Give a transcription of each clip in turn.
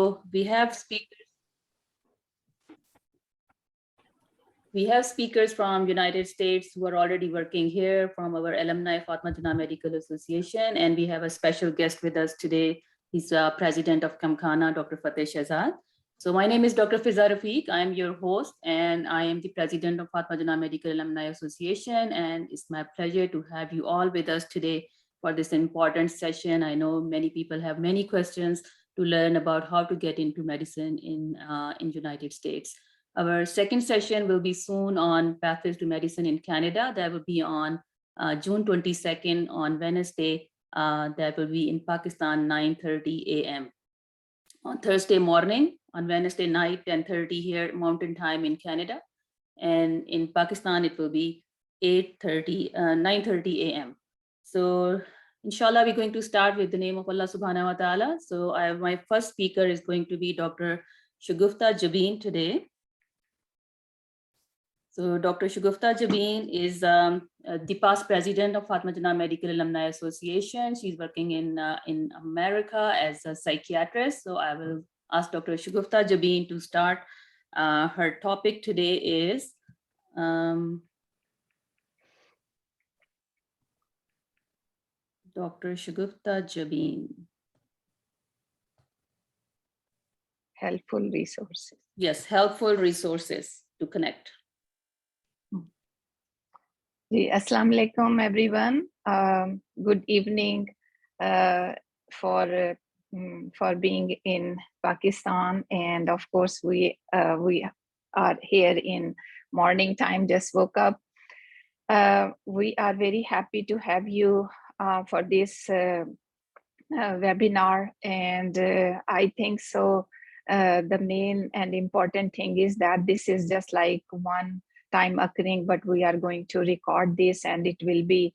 We have speakers from United States who are already working here from our Alumni Fatma Jinnah Medical Association, and we have a special guest with us today. He's president of Kamkhana, Dr. Fateh Shahzad. So my name is Dr. Fiza Rafiq. I am your host, and I am the president of Fatma Jinnah Medical Alumni Association, and it's my pleasure to have you all with us today for this important session. I know many people have many questions to learn about how to get into medicine in United States. Our second session will be soon on Pathways to Medicine in Canada. That will be on June 22nd on Wednesday. That will be in Pakistan, 9:30 a.m. On Thursday morning, on Wednesday night, 10:30 here, Mountain Time in Canada. And in Pakistan, it will be 9:30 a.m. So inshallah, we're going to start with the name of Allah subhanahu wa ta'ala. So my first speaker is going to be Dr. Shagufta Jabin today. So Dr. Shagufta Jabin is the past president of Fatma Jinnah Medical Alumni Association. She's working in America as a psychiatrist. So I will ask Dr. Shagufta Jabin to start. Her topic today is Dr. Shagufta Jabin. Helpful resources. Yes, helpful resources to connect. Assalamu alaikum, everyone. Good evening for being in Pakistan, and of course we are here in morning time. Just woke up. We are very happy to have you for this webinar, and I think so. The main and important thing is that this is just like one time occurring, but we are going to record this and it will be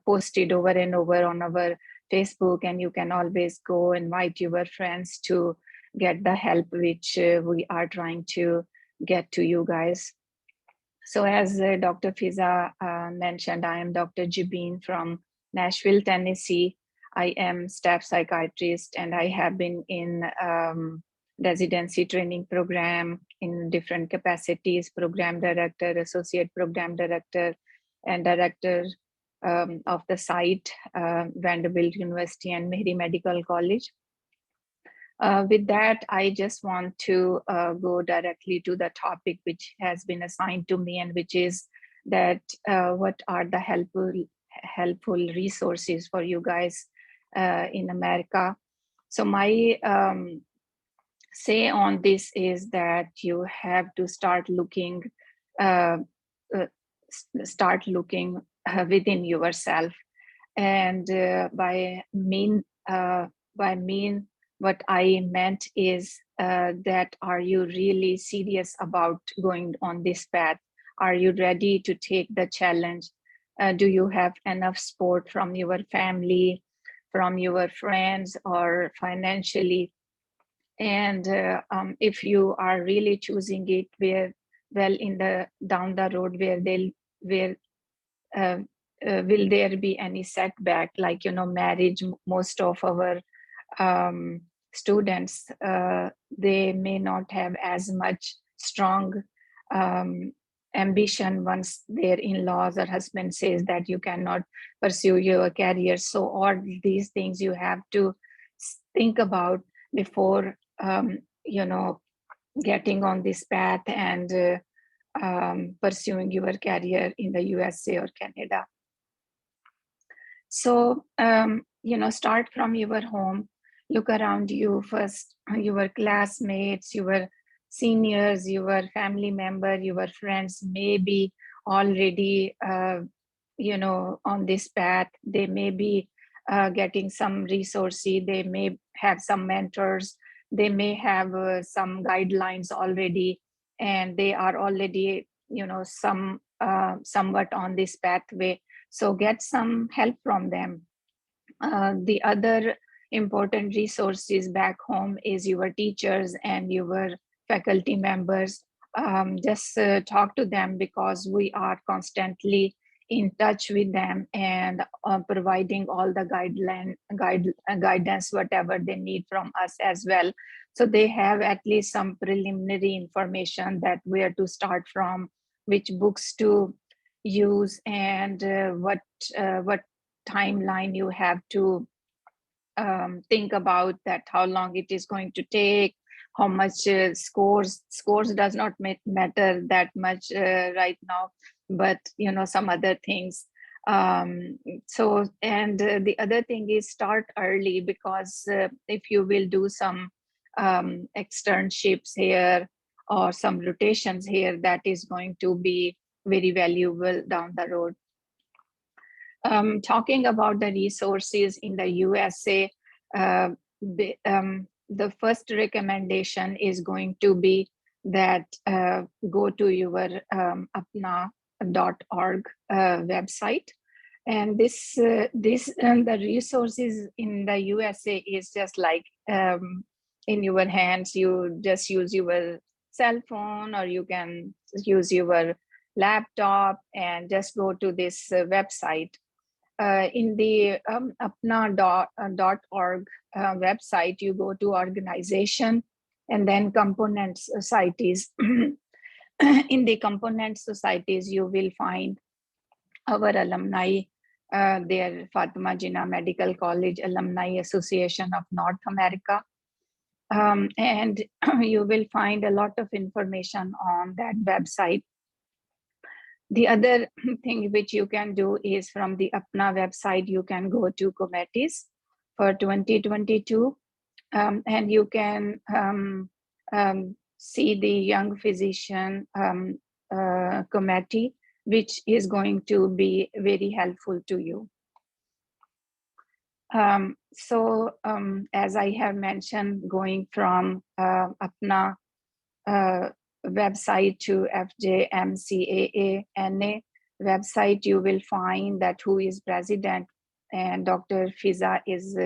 posted over and over on our Facebook, and you can always go invite your friends to get the help which we are trying to get to you guys. So as Dr. Fiza mentioned, I am Dr. Jabin from Nashville, Tennessee. I am staff psychiatrist, and I have been in residency training program in different capacities, program director, associate program director, and director of the site, Vanderbilt University and Mehri Medical College. With that, I just want to go directly to the topic which has been assigned to me, and which is that what are the helpful resources for you guys in America. So my say on this is that you have to start looking within yourself, and by mean what I meant is that are you really serious about going on this path? Are you ready to take the challenge? Do you have enough support from your family, from your friends, or financially? And if you are really choosing it down the road, will there be any setback, like marriage? Most of our students, they may not have as much strong ambition once their in-laws or husband says that you cannot pursue your career. So all these things you have to think about before getting on this path and pursuing your career in the USA or Canada. So start from your home. Look around you first, your classmates, your seniors, your family member, your friends may be already on this path. They may be getting some resources, they may have some mentors, they may have some guidelines already, and they are already somewhat on this pathway. So get some help from them. The other important resources back home is your teachers and your faculty members. Just talk to them, because we are constantly in touch with them and providing all the guidance, whatever they need from us as well. So they have at least some preliminary information that where to start from, which books to use, and what timeline you have to think about, that how long it is going to take, how much scores does not matter that much right now, but some other things. So, and the other thing is start early, because if you will do some externships here or some rotations here, that is going to be very valuable down the road. Talking about the resources in the USA, the first recommendation is going to be that go to your apna.org website. And the resources in the USA is just like in your hands. You just use your cell phone, or you can use your laptop and just go to this website. In the apna.org website, you go to organization and then component societies. In the component societies, you will find our alumni, their Fatima Jinnah Medical College Alumni Association of North America. And you will find a lot of information on that website. The other thing which you can do is from the APNA website, you can go to committees for 2022, and you can see the Young Physician Committee, which is going to be very helpful to you. So as I have mentioned, going from APNA website to FJMCAA website, you will find that who is president, and Dr. Fiza is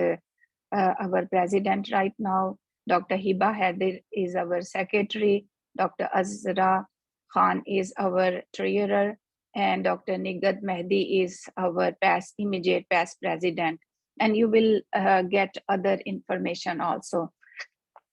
our president right now. Dr. Hiba Haider is our secretary. Dr. Azra Khan is our treasurer, and Dr. Nighat Mehdi is our immediate past president. And you will get other information also.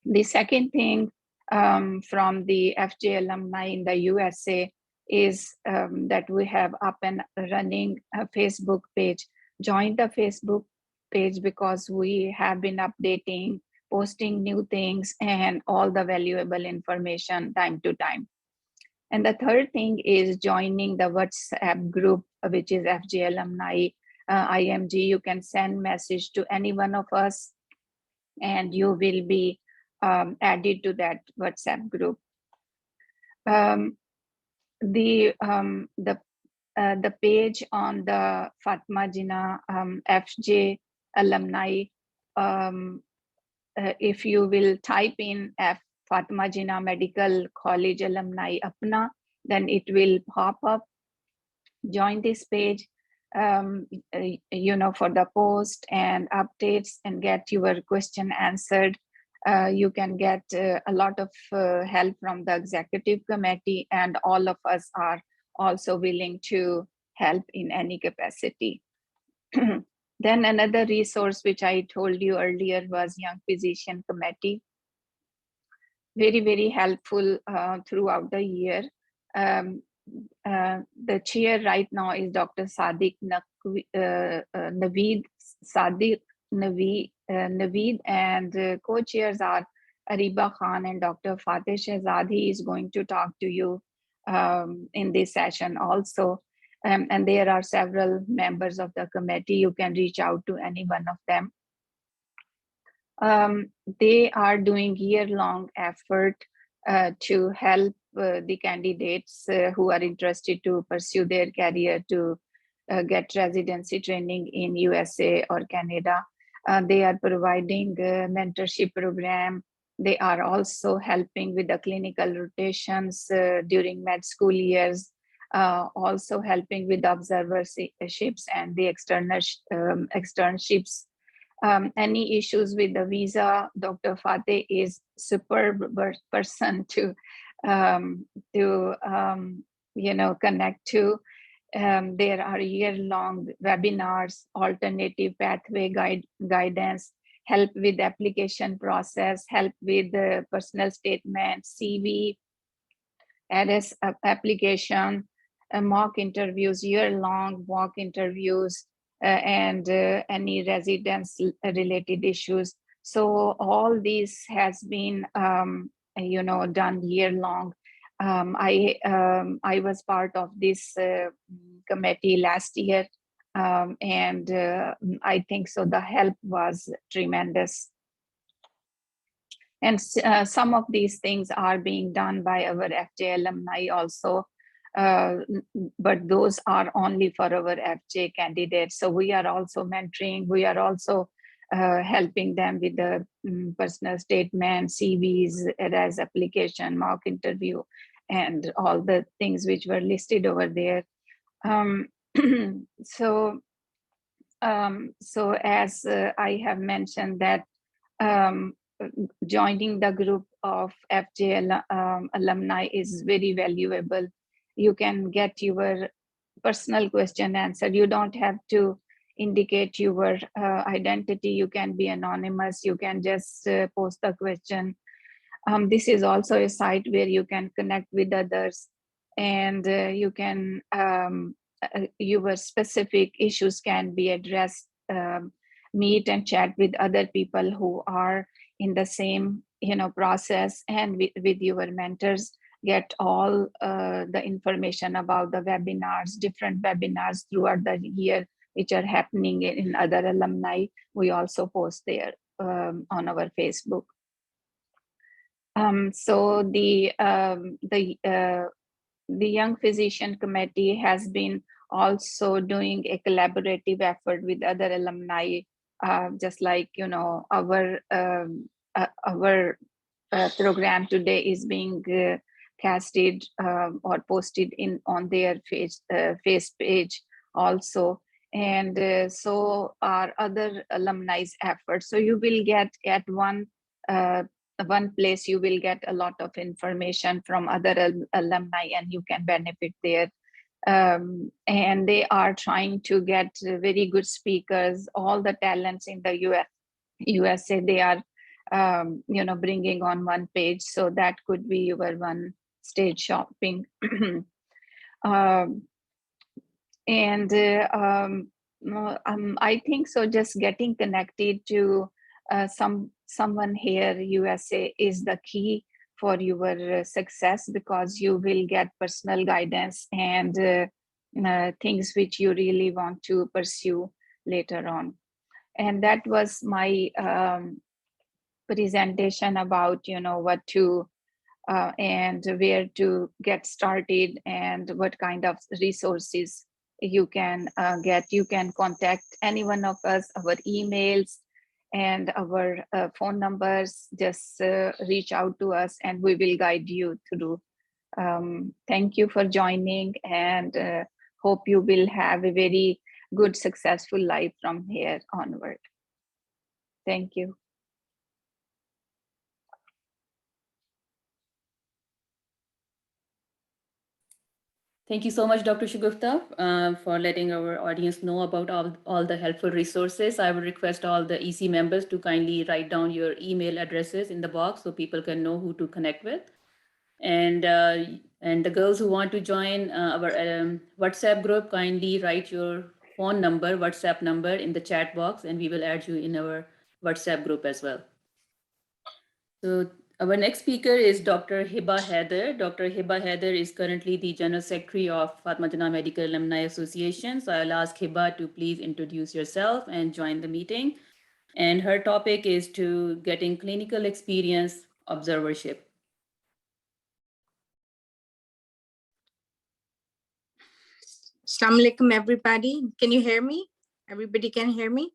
The second thing from the FJ alumni in the USA is that we have up and running a Facebook page. Join the Facebook page, because we have been updating, posting new things, and all the valuable information time to time. And the third thing is joining the WhatsApp group, which is FJ Alumni IMG. You can send message to any one of us, and you will be added to that WhatsApp group. The page on the Fatima Jinnah FJ alumni, if you will type in Fatima Jinnah Medical College Alumni APNA, then it will pop up. Join this page, for the post and updates, and get your question answered. You can get a lot of help from the executive committee, and all of us are also willing to help in any capacity. Then another resource which I told you earlier was Young Physician Committee. Very, very helpful throughout the year. The chair right now is Dr. Sadiq Naveed, and co-chairs are Ariba Khan and Dr. Fateh Shehzad. He is going to talk to you in this session also. And there are several members of the committee. You can reach out to any one of them. They are doing year-long effort to help the candidates who are interested to pursue their career to get residency training in USA or Canada. They are providing a mentorship program. They are also helping with the clinical rotations during med school years, also helping with observerships and the externships. Any issues with the visa, Dr. Fateh is superb person to connect to. There are year-long webinars, alternative pathway guidance, help with application process, help with the personal statement, CV, ARS application, mock interviews, year-long mock interviews, and any residence related issues. So all this has been, done year-long. I was part of this committee last year, and I think so. The help was tremendous. And some of these things are being done by our FJ alumni also, but those are only for our FJ candidates. So we are also mentoring, we are also helping them with the personal statement, CVs, as application, mock interview, and all the things which were listed over there. So as I have mentioned that joining the group of FJ alumni is very valuable. You can get your personal question answered. You don't have to indicate your identity. You can be anonymous. You can just post the question. This is also a site where you can connect with others, and you can your specific issues can be addressed. Meet and chat with other people who are in the same process, and with your mentors, get all the information about the webinars, different webinars throughout the year which are happening in other alumni. We also post there on our Facebook. So the Young Physician Committee has been also doing a collaborative effort with other alumni, just like our program today is being casted or posted on their face page also, and so are other alumni's efforts. So you will get at one place, you will get a lot of information from other alumni, and you can benefit there. And they are trying to get very good speakers, all the talents in the USA. They are bringing on one page, so that could be your one stage shopping. I think so just getting connected to someone here USA is the key for your success, because you will get personal guidance and things which you really want to pursue later on. And that was my presentation about what to and where to get started, and what kind of resources you can get. You can contact any one of us, our emails and our phone numbers. Just reach out to us and we will guide you through. Thank you for joining, and hope you will have a very good, successful life from here onward. Thank you. Thank you so much, Dr. Shugufta, for letting our audience know about all the helpful resources. I would request all the EC members to kindly write down your email addresses in the box so people can know who to connect with. And the girls who want to join our WhatsApp group, kindly write your phone number, WhatsApp number in the chat box, and we will add you in our WhatsApp group as well. So our next speaker is Dr. Hiba Haider. Dr. Hiba Haider is currently the General Secretary of Fatma Jinnah Medical Alumni Association. So I'll ask Hiba to please introduce yourself and join the meeting. And her topic is to getting clinical experience observership. Assalamu alaikum, everybody. Can you hear me? Everybody can hear me?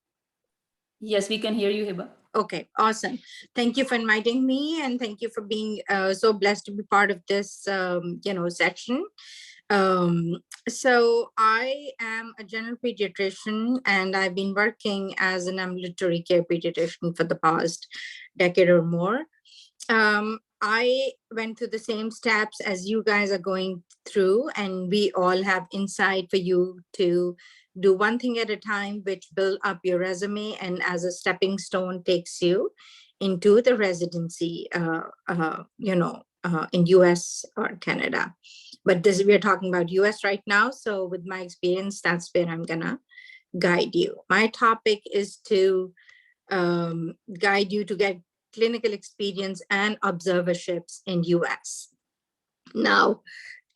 Yes, we can hear you, Hiba. Okay, awesome. Thank you for inviting me, and thank you for being so blessed to be part of this, section. So I am a general pediatrician, and I've been working as an ambulatory care pediatrician for the past decade or more. I went through the same steps as you guys are going through, and we all have insight for you to do one thing at a time, which build up your resume and as a stepping stone takes you into the residency, in US or Canada. But this, we're talking about US right now. So with my experience, that's where I'm gonna guide you. My topic is to guide you to get clinical experience and observerships in US. Now,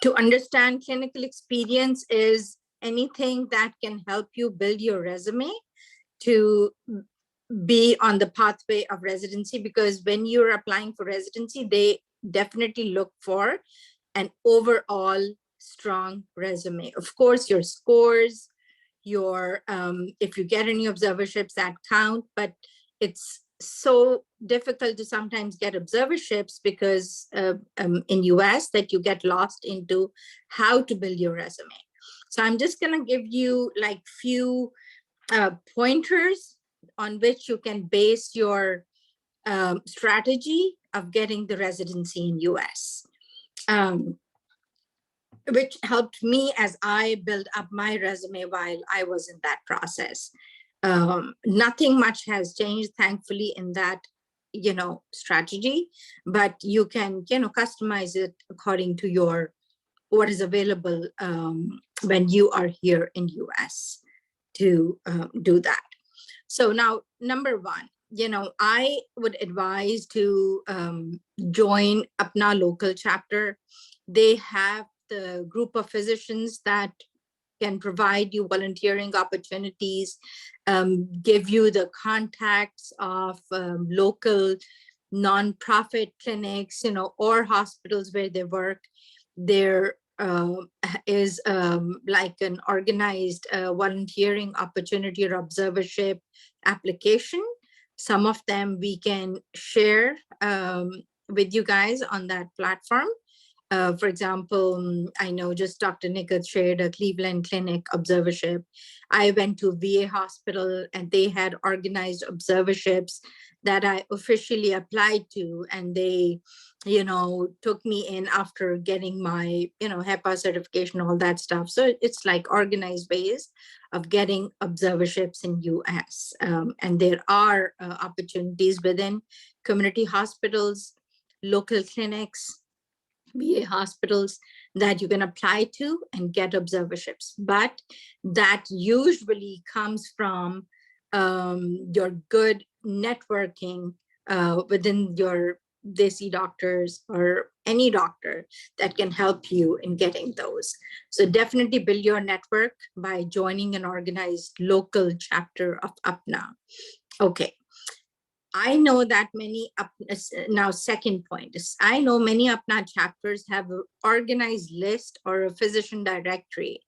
to understand clinical experience is anything that can help you build your resume to be on the pathway of residency, because when you're applying for residency, they definitely look for an overall strong resume. Of course, your scores, your if you get any observerships, that count, but it's so difficult to sometimes get observerships because in US that you get lost into how to build your resume. So I'm just going to give you like few pointers on which you can base your strategy of getting the residency in US, which helped me as I built up my resume while I was in that process. Nothing much has changed, thankfully, in that, strategy, but you can, customize it according to your, what is available when you are here in US to do that. So now, number one, I would advise to join Apna local chapter. They have the group of physicians that can provide you volunteering opportunities, give you the contacts of local nonprofit clinics, or hospitals where they work. There is like an organized volunteering opportunity or observership application. Some of them we can share with you guys on that platform. For example, I know just Dr. Nichols shared a Cleveland Clinic observership. I went to VA hospital and they had organized observerships that I officially applied to, and they, took me in after getting my, HEPA certification, all that stuff. So it's like organized ways of getting observerships in US. And there are opportunities within community hospitals, local clinics, VA hospitals that you can apply to and get observerships. But that usually comes from your good networking within your Desi doctors or any doctor that can help you in getting those. So definitely build your network by joining an organized local chapter of Apna. Okay. I know that many, now second point is, I know many Apna chapters have an organized list or a physician directory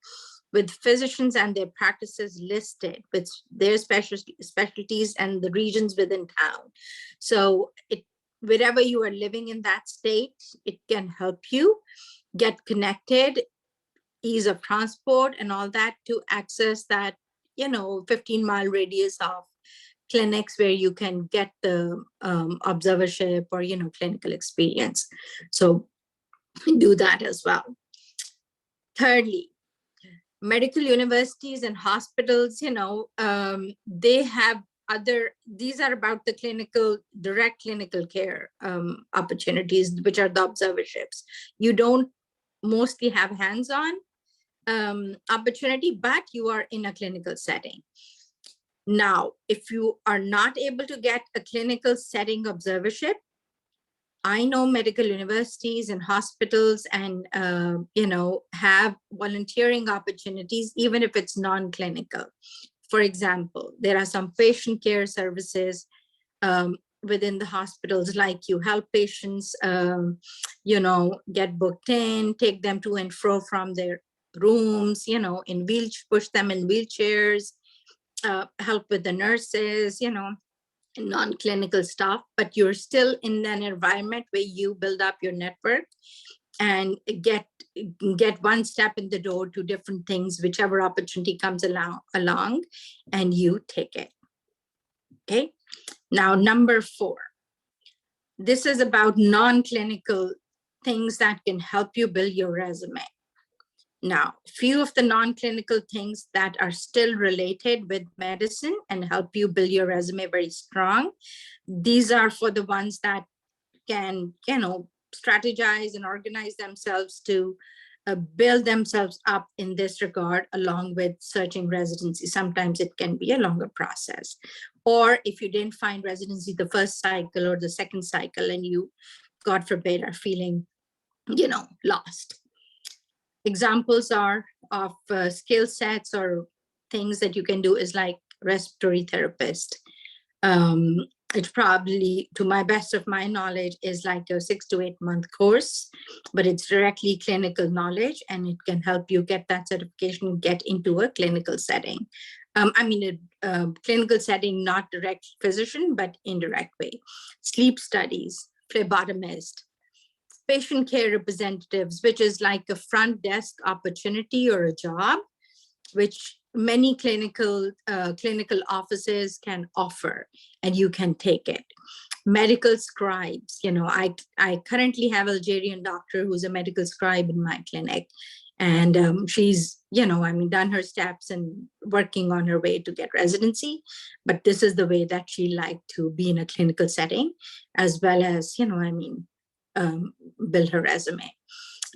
with physicians and their practices listed with their specialties and the regions within town. So wherever you are living in that state, it can help you get connected, ease of transport and all that to access that, 15-mile radius of clinics where you can get the observership or, clinical experience. So do that as well. Thirdly, medical universities and hospitals, they have these are about the direct clinical care opportunities, which are the observerships. You don't mostly have hands-on opportunity, but you are in a clinical setting. Now, if you are not able to get a clinical setting observership, I know medical universities and hospitals and, have volunteering opportunities, even if it's non-clinical. For example, there are some patient care services within the hospitals, like you help patients, get booked in, take them to and fro from their rooms, push them in wheelchairs, help with the nurses, non-clinical stuff, but you're still in an environment where you build up your network and get one step in the door to different things, whichever opportunity comes along, and you take it. Okay. Now, number 4, This is about non-clinical things that can help you build your resume. Now, few of the non-clinical things that are still related with medicine and help you build your resume very strong. These are for the ones that can, strategize and organize themselves to build themselves up in this regard, along with searching residency. Sometimes it can be a longer process. Or if you didn't find residency the first cycle or the second cycle, and you, God forbid, are feeling, lost. Examples are of skill sets or things that you can do is like respiratory therapist. It probably, to my best of my knowledge, is like a 6 to 8 month course, but it's directly clinical knowledge, and it can help you get that certification, get into a clinical setting. A clinical setting, not direct physician, but indirect way. Sleep studies, phlebotomist, patient care representatives, which is like a front desk opportunity or a job, which many clinical offices can offer, and you can take it. Medical scribes, I currently have an Algerian doctor who's a medical scribe in my clinic, and she's, done her steps and working on her way to get residency. But this is the way that she liked to be in a clinical setting, as well as, build her resume.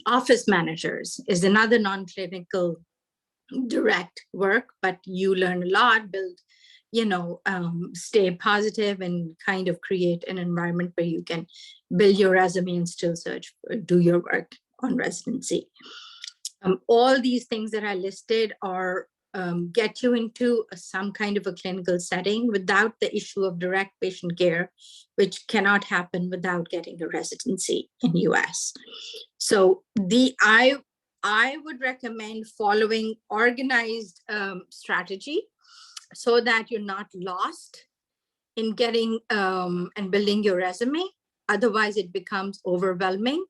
Office managers is another non-clinical direct work, but you learn a lot, build, stay positive, and kind of create an environment where you can build your resume and still do your work on residency. All these things that are listed are get you into some kind of a clinical setting without the issue of direct patient care, which cannot happen without getting a residency in US. So I would recommend following organized strategy so that you're not lost in getting and building your resume. Otherwise, it becomes overwhelming.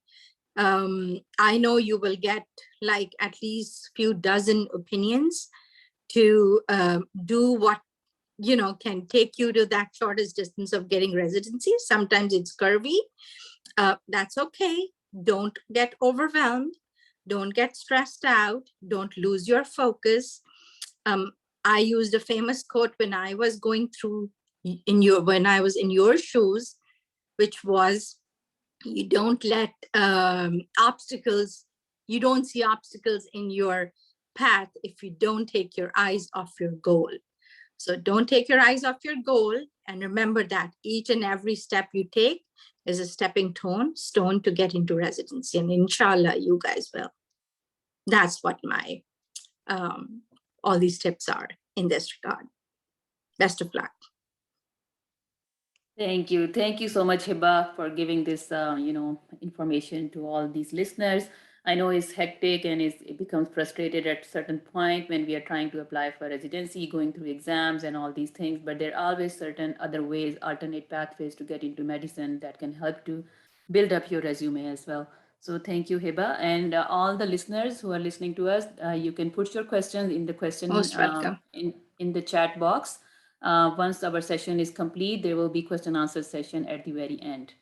I know you will get like at least few dozen opinions to do what can take you to that shortest distance of getting residency. Sometimes it's curvy. That's okay. Don't get overwhelmed. Don't get stressed out. Don't lose your focus. I used a famous quote when I was going through when I was in your shoes, which was, you don't let you don't see obstacles in your path if you don't take your eyes off your goal. So don't take your eyes off your goal, and remember that each and every step you take is a stepping stone to get into residency, and inshallah you guys will. That's what my all these tips are in this regard. Best of luck. Thank you. Thank you so much, Hiba, for giving this, information to all these listeners. I know it's hectic and it becomes frustrated at a certain point when we are trying to apply for residency, going through exams and all these things, but there are always certain other ways, alternate pathways to get into medicine that can help to build up your resume as well. So thank you, Hiba. And all the listeners who are listening to us, you can put your questions in the question Most welcome. in the chat box. Once our session is complete, there will be question answer session at the very end.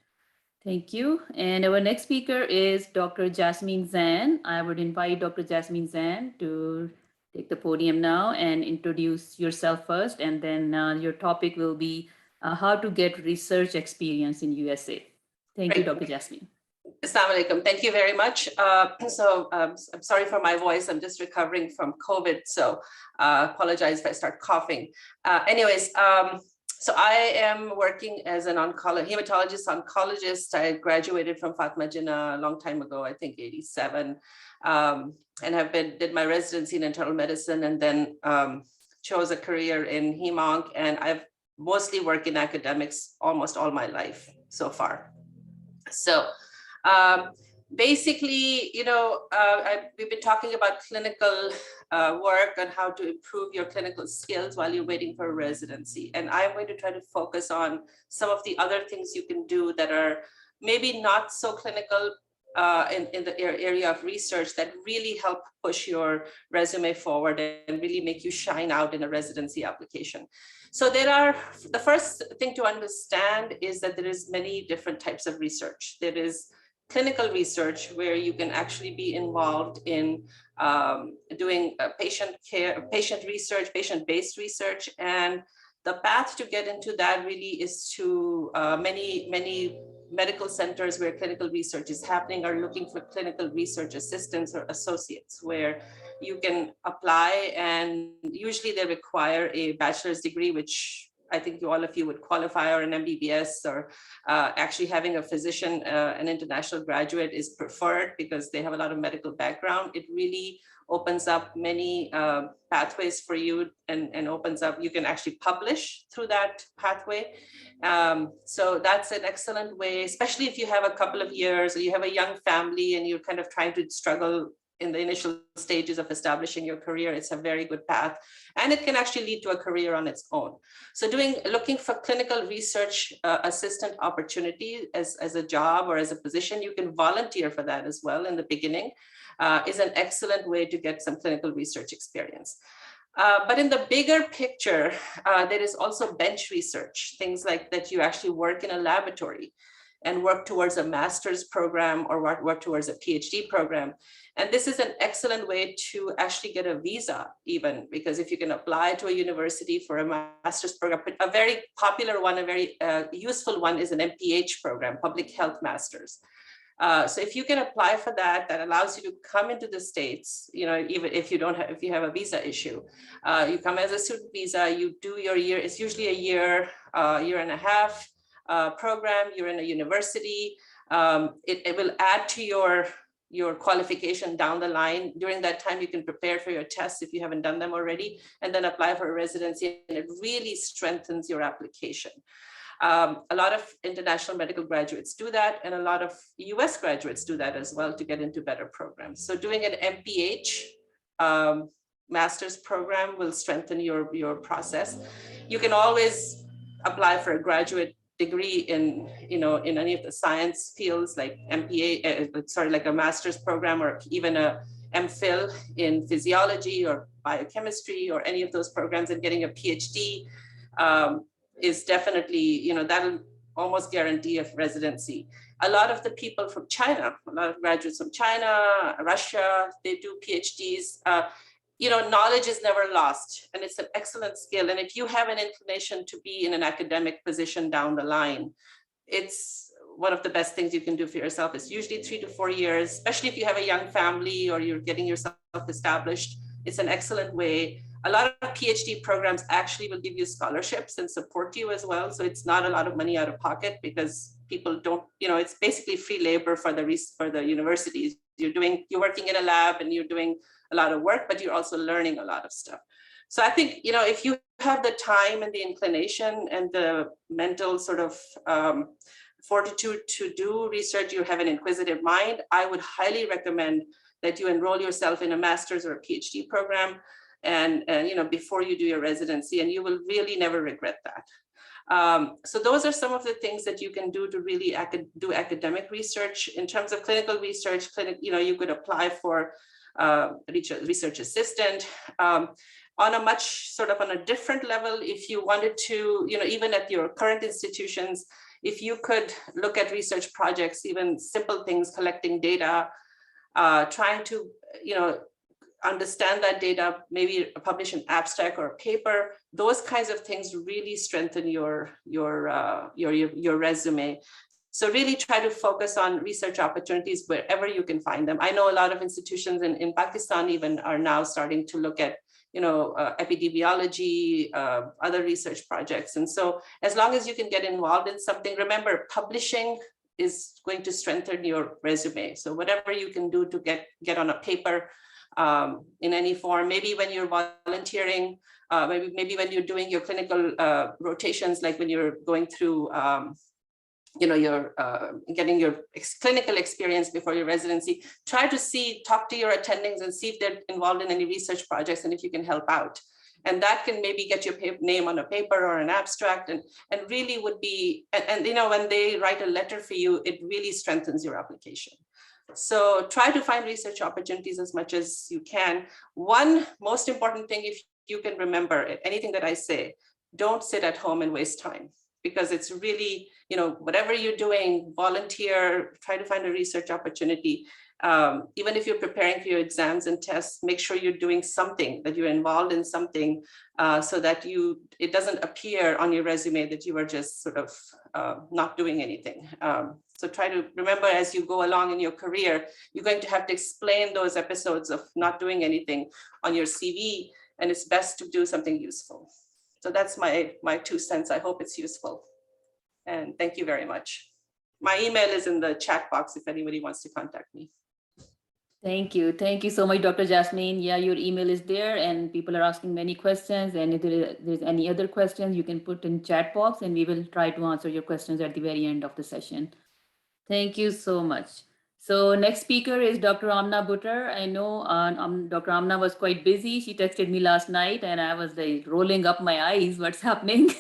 Thank you. And our next speaker is Dr. Jasmine Zan. I would invite Dr. Jasmine Zan to take the podium now and introduce yourself first, and then your topic will be how to get research experience in USA. Thank you, Dr. Jasmine. Assalamu alaikum. Thank you very much. I'm sorry for my voice. I'm just recovering from COVID, so apologize if I start coughing. So I am working as an hematologist. I graduated from Fatma Jinnah a long time ago, I think 87, and did my residency in internal medicine, and then chose a career in hemonc, and I've mostly worked in academics almost all my life so far. So basically, we've been talking about clinical work and how to improve your clinical skills while you're waiting for a residency. And I'm going to try to focus on some of the other things you can do that are maybe not so clinical, in the area of research that really help push your resume forward and really make you shine out in a residency application. So the first thing to understand is that there is many different types of research. There is clinical research where you can actually be involved in doing patient care, patient research, patient-based research. And the path to get into that really is to many medical centers where clinical research is happening are looking for clinical research assistants or associates, where you can apply, and usually they require a bachelor's degree, which I think all of you would qualify, or an MBBS, or actually having a physician, an international graduate is preferred because they have a lot of medical background. It really opens up many pathways for you, and opens up, you can actually publish through that pathway. So that's an excellent way, especially if you have a couple of years or you have a young family and you're kind of trying to struggle in the initial stages of establishing your career. It's a very good path, and it can actually lead to a career on its own. So looking for clinical research assistant opportunity as a job or as a position, you can volunteer for that as well in the beginning, is an excellent way to get some clinical research experience. But in the bigger picture, there is also bench research, things like that you actually work in a laboratory and work towards a master's program or work towards a PhD program. And this is an excellent way to actually get a visa even, because if you can apply to a university for a master's program, a very popular one, a very useful one is an MPH program, Public Health Masters. So if you can apply for that, that allows you to come into the States, even if you have a visa issue, you come as a student visa, you do your year, it's usually a year and a half program, you're in a university. It will add to your qualification down the line. During that time, you can prepare for your tests if you haven't done them already, and then apply for a residency, and it really strengthens your application. A lot of international medical graduates do that, and a lot of US graduates do that as well to get into better programs. So doing an MPH master's program will strengthen your process. You can always apply for a graduate degree in any of the science fields like like a master's program, or even a MPhil in physiology or biochemistry or any of those programs, and getting a PhD is definitely, that'll almost guarantee a residency. A lot of the people from China, a lot of graduates from China, Russia, they do PhDs. Knowledge is never lost, and it's an excellent skill. And if you have an inclination to be in an academic position down the line, it's one of the best things you can do for yourself. It's usually 3 to 4 years, especially if you have a young family or you're getting yourself established. It's an excellent way. A lot of PhD programs actually will give you scholarships and support you as well. So it's not a lot of money out of pocket, because people don't, it's basically free labor for the universities. You're working in a lab and you're doing a lot of work, but you're also learning a lot of stuff. So I think, if you have the time and the inclination and the mental sort of fortitude to do research, you have an inquisitive mind, I would highly recommend that you enroll yourself in a master's or a PhD program, and before you do your residency, and you will really never regret that. So those are some of the things that you can do to really do academic research. In terms of clinical research, you could apply for research assistant. On a different level, if you wanted to, even at your current institutions, if you could look at research projects, even simple things, collecting data, trying to, understand that data, maybe publish an abstract or a paper, those kinds of things really strengthen your resume. So really try to focus on research opportunities wherever you can find them. I know a lot of institutions in Pakistan even are now starting to look at, epidemiology, other research projects. And so as long as you can get involved in something, remember, publishing is going to strengthen your resume. So whatever you can do to get on a paper, in any form, maybe when you're volunteering, maybe when you're doing your clinical rotations, like when you're going through, you're getting your clinical experience before your residency, try to talk to your attendings and see if they're involved in any research projects and if you can help out. And that can maybe get your name on a paper or an abstract, and really would be, and when they write a letter for you, it really strengthens your application. So try to find research opportunities as much as you can. One most important thing, if you can remember anything that I say, don't sit at home and waste time, because it's really, whatever you're doing, volunteer, try to find a research opportunity. Even if you're preparing for your exams and tests, make sure you're doing something, that you're involved in something, so that it doesn't appear on your resume that you are just sort of not doing anything. So try to remember, as you go along in your career, you're going to have to explain those episodes of not doing anything on your CV, and it's best to do something useful. So that's my 2 cents. I hope it's useful. And thank you very much. My email is in the chat box if anybody wants to contact me. Thank you. Thank you so much, Dr. Jasmine. Yeah, your email is there and people are asking many questions. And if there's any other questions, you can put in chat box and we will try to answer your questions at the very end of the session. Thank you so much. So next speaker is Dr. Amna Buttar. I know Dr. Amna was quite busy. She texted me last night and I was like rolling up my eyes. What's happening?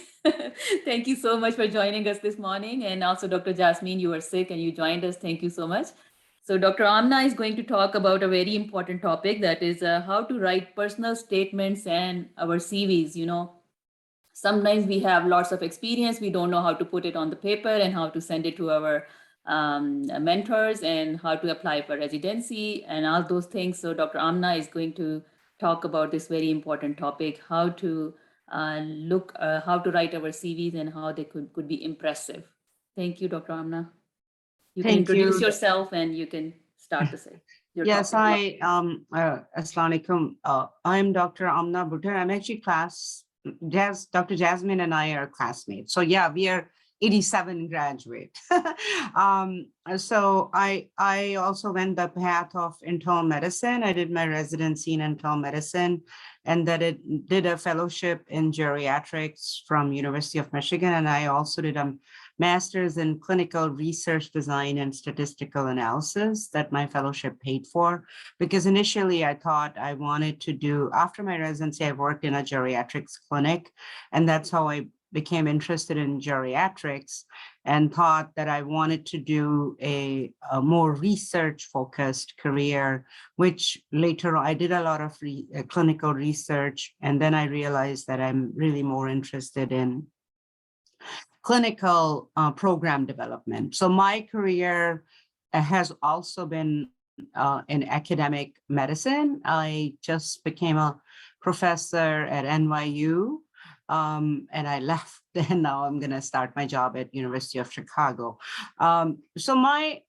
Thank you so much for joining us this morning. And also Dr. Jasmine, you were sick and you joined us. Thank you so much. So Dr. Amna is going to talk about a very important topic, that is how to write personal statements and our CVs. Sometimes we have lots of experience. We don't know how to put it on the paper and how to send it to our mentors and how to apply for residency and all those things. So Dr. Amna is going to talk about this very important topic, how to how to write our CVs and how they could be impressive. Thank you, Dr. Amna. You can introduce yourself and you can start to say. Yes, hi, Assalamu alaikum. I'm Dr. Amna Buttar. I'm actually Dr. Jasmine and I are classmates. So yeah, we are 87 graduate. So I also went the path of internal medicine. I did my residency in internal medicine and then did a fellowship in geriatrics from University of Michigan. And I also did a master's in clinical research design and statistical analysis that my fellowship paid for, because initially I thought I wanted to do, after my residency, I worked in a geriatrics clinic, and that's how I became interested in geriatrics and thought that I wanted to do a more research focused career, which later I did a lot of clinical research. And then I realized that I'm really more interested in clinical program development. So my career has also been in academic medicine. I just became a professor at NYU. And I left, and now I'm going to start my job at University of Chicago. So I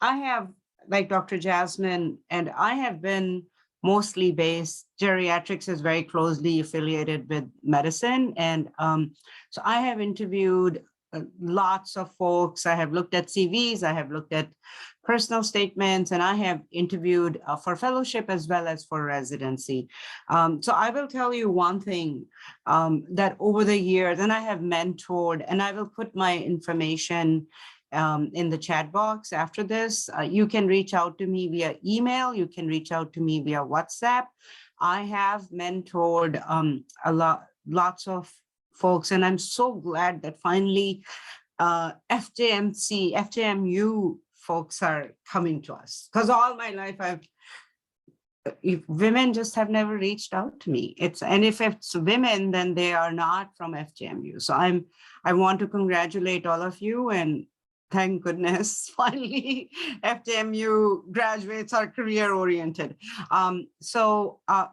have, like Dr. Jasmine, and I have been mostly based, geriatrics is very closely affiliated with medicine. And so I have interviewed lots of folks. I have looked at CVs, I have looked at personal statements, and I have interviewed for fellowship as well as for residency. So I will tell you one thing, that over the years, and I have mentored, and I will put my information in the chat box after this. You can reach out to me via email, you can reach out to me via WhatsApp. I have mentored lots of folks, and I'm so glad that finally FJMU folks are coming to us, because all my life women just have never reached out to me. And if it's women, then they are not from FJMU. So I want to congratulate all of you, and thank goodness finally FJMU graduates are career oriented. And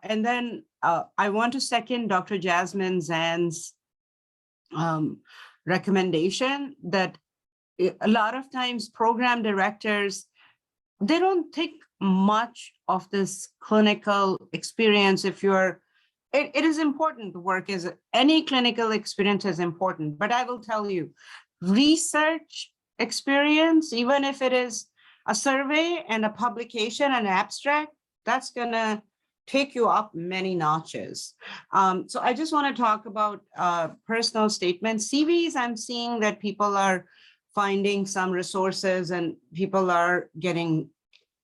then I want to second Dr. Jasmine Zan's recommendation that a lot of times program directors, they don't think much of this clinical experience. If it is important to work as any clinical experience is important, but I will tell you, research experience, even if it is a survey and a publication, an abstract, that's gonna take you up many notches. So I just want to talk about personal statements. CVs, I'm seeing that people are finding some resources and people are getting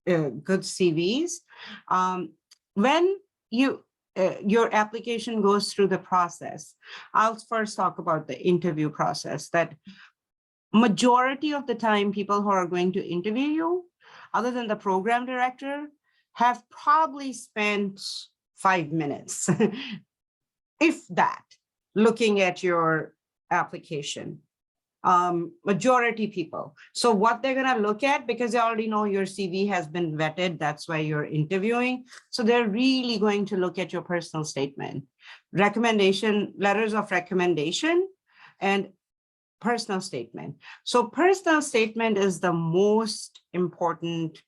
good CVs. When your application goes through the process, I'll first talk about the interview process. That majority of the time, people who are going to interview you other than the program director, have probably spent 5 minutes, if that, looking at your application. Majority people. So what they're going to look at, because they already know your CV has been vetted, that's why you're interviewing. So they're really going to look at your personal statement, recommendation, letters of recommendation, and personal statement. So personal statement is the most important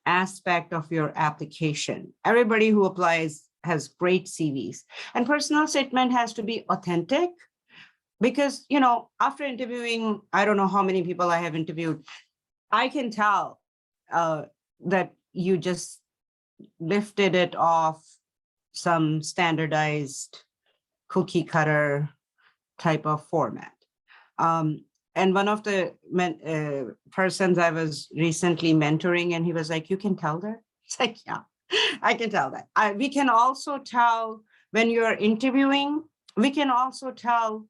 aspect of your application. Everybody who applies has great CVs, and personal statement has to be authentic. Because, you know, after interviewing, I don't know how many people I have interviewed, I can tell that you just lifted it off some standardized cookie cutter type of format. And one of the persons I was recently mentoring, and he was like, you can tell that? It's like, yeah, I can tell that. We can also tell when you're interviewing, we can also tell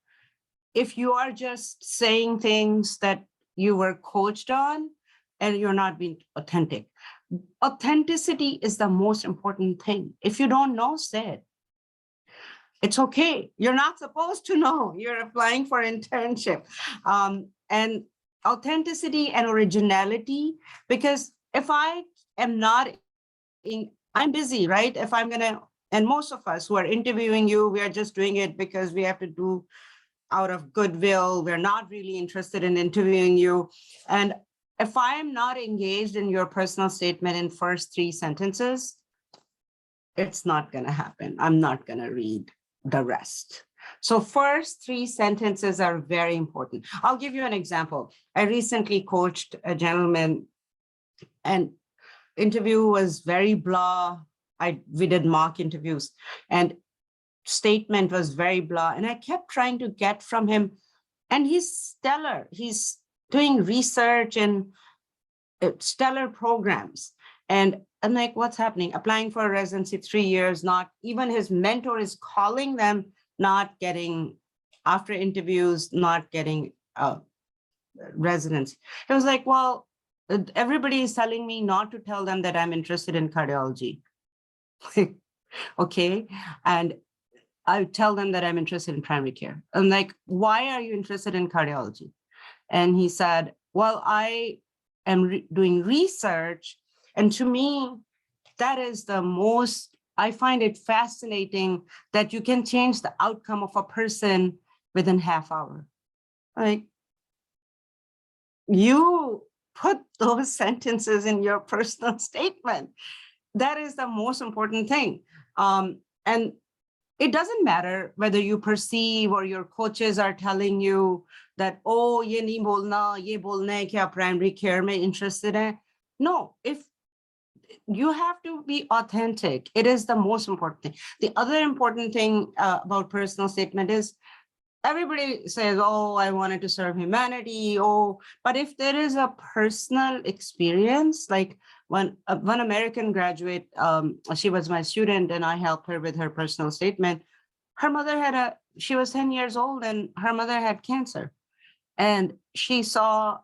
if you are just saying things that you were coached on and you're not being authentic. Authenticity is the most important thing. If you don't know, say it. It's okay. You're not supposed to know. You're applying for internship. And authenticity and originality, because if I am not I'm busy, right? If I'm gonna, and most of us who are interviewing you, we are just doing it because we have to do out of goodwill. We're not really interested in interviewing you. And if I am not engaged in your personal statement in first 3 sentences, it's not going to happen. I'm not going to read the rest. So first 3 sentences are very important. I'll give you an example. I recently coached a gentleman, and interview was very blah. We did mock interviews, and statement was very blah, and I kept trying to get from him, and he's stellar. He's doing research and stellar programs, and I'm like, what's happening? Applying for a residency 3 years, not even his mentor is calling them, not getting, after interviews, not getting residency. It was like, well, everybody is telling me not to tell them that I'm interested in cardiology. Okay, and I tell them that I'm interested in primary care. I'm like, why are you interested in cardiology? And he said, well, I am doing research. And to me, that is the most, I find it fascinating that you can change the outcome of a person within half hour. Like, you put those sentences in your personal statement. That is the most important thing. And it doesn't matter whether you perceive or your coaches are telling you that, oh, ye nahi bolna, ye bolna hai ki aap primary care mein interested hai. No, if you have to be authentic, it is the most important thing. The other important thing about personal statement is everybody says, oh, I wanted to serve humanity. Oh, but if there is a personal experience, like one American graduate, she was my student and I helped her with her personal statement. Her mother she was 10 years old and her mother had cancer. And she saw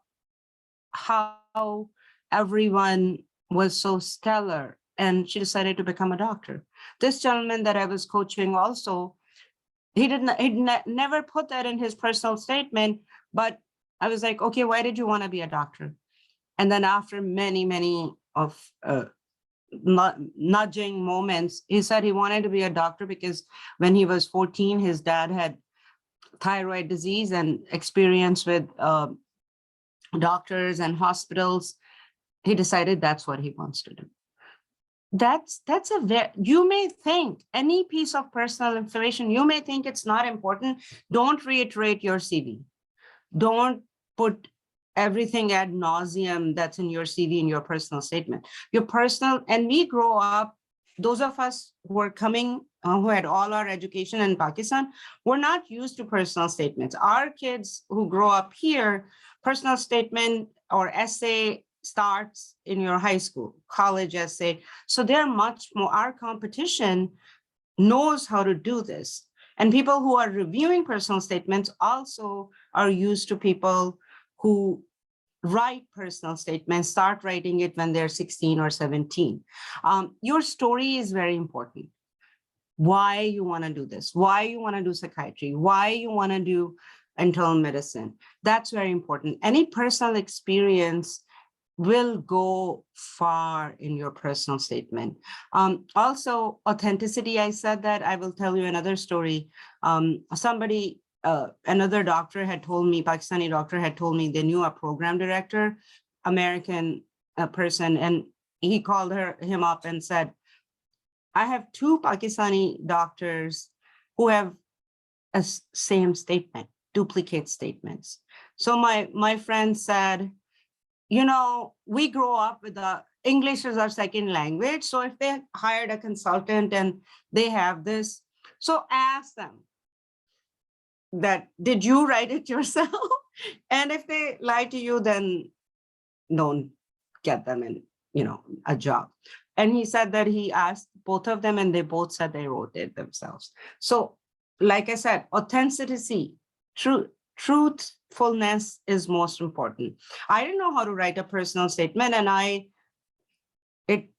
how everyone was so stellar and she decided to become a doctor. This gentleman that I was coaching also, he never put that in his personal statement, but I was like, okay, why did you want to be a doctor? And then after many of nudging moments, he said he wanted to be a doctor because when he was 14, his dad had thyroid disease and experience with doctors and hospitals. He decided that's what he wants to do. You may think any piece of personal information, you may think it's not important. Don't reiterate your CV. Don't put everything ad nauseum that's in your CV in your personal statement. Your personal, and we grow up, those of us who are coming, who had all our education in Pakistan, we're not used to personal statements. Our kids who grow up here, personal statement or essay starts in your high school, college essay. So they're much more, our competition knows how to do this. And people who are reviewing personal statements also are used to people who write personal statements, start writing it when they're 16 or 17. Your story is very important. Why you want to do this, why you want to do psychiatry, why you want to do internal medicine. That's very important. Any personal experience will go far in your personal statement. Also, authenticity, I said that. I will tell you another story. Another doctor had told me, Pakistani doctor had told me they knew a program director, American person, and he called him up and said, I have two Pakistani doctors who have a same statement, duplicate statements. So my friend said, you know, we grow up with English as our second language. So if they hired a consultant and they have this, so ask them that, did you write it yourself? And if they lie to you, then don't get them in, a job. And he said that he asked both of them and they both said they wrote it themselves. So like I said, authenticity, truthfulness is most important. I didn't know how to write a personal statement, and it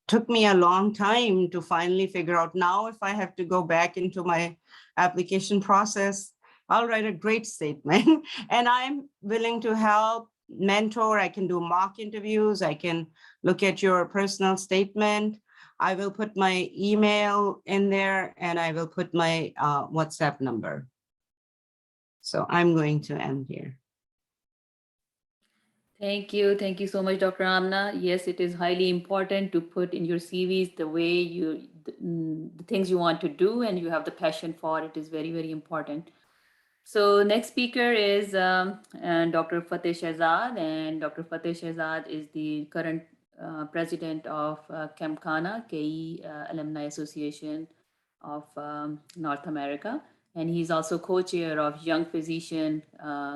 took me a long time to finally figure out. Now, if I have to go back into my application process, I'll write a great statement. And I'm willing to help, mentor. I can do mock interviews. I can look at your personal statement. I will put my email in there, and I will put my WhatsApp number. So I'm going to end here. Thank you. Thank you so much, Dr. Amna. Yes, it is highly important to put in your CVs the way the things you want to do and you have the passion for it is very, very important. So next speaker is Dr. Fateh Shehzad, and Dr. Fateh Shehzad is the current president of KEMKANA, KE Alumni Association of North America. And he's also co-chair of Young Physician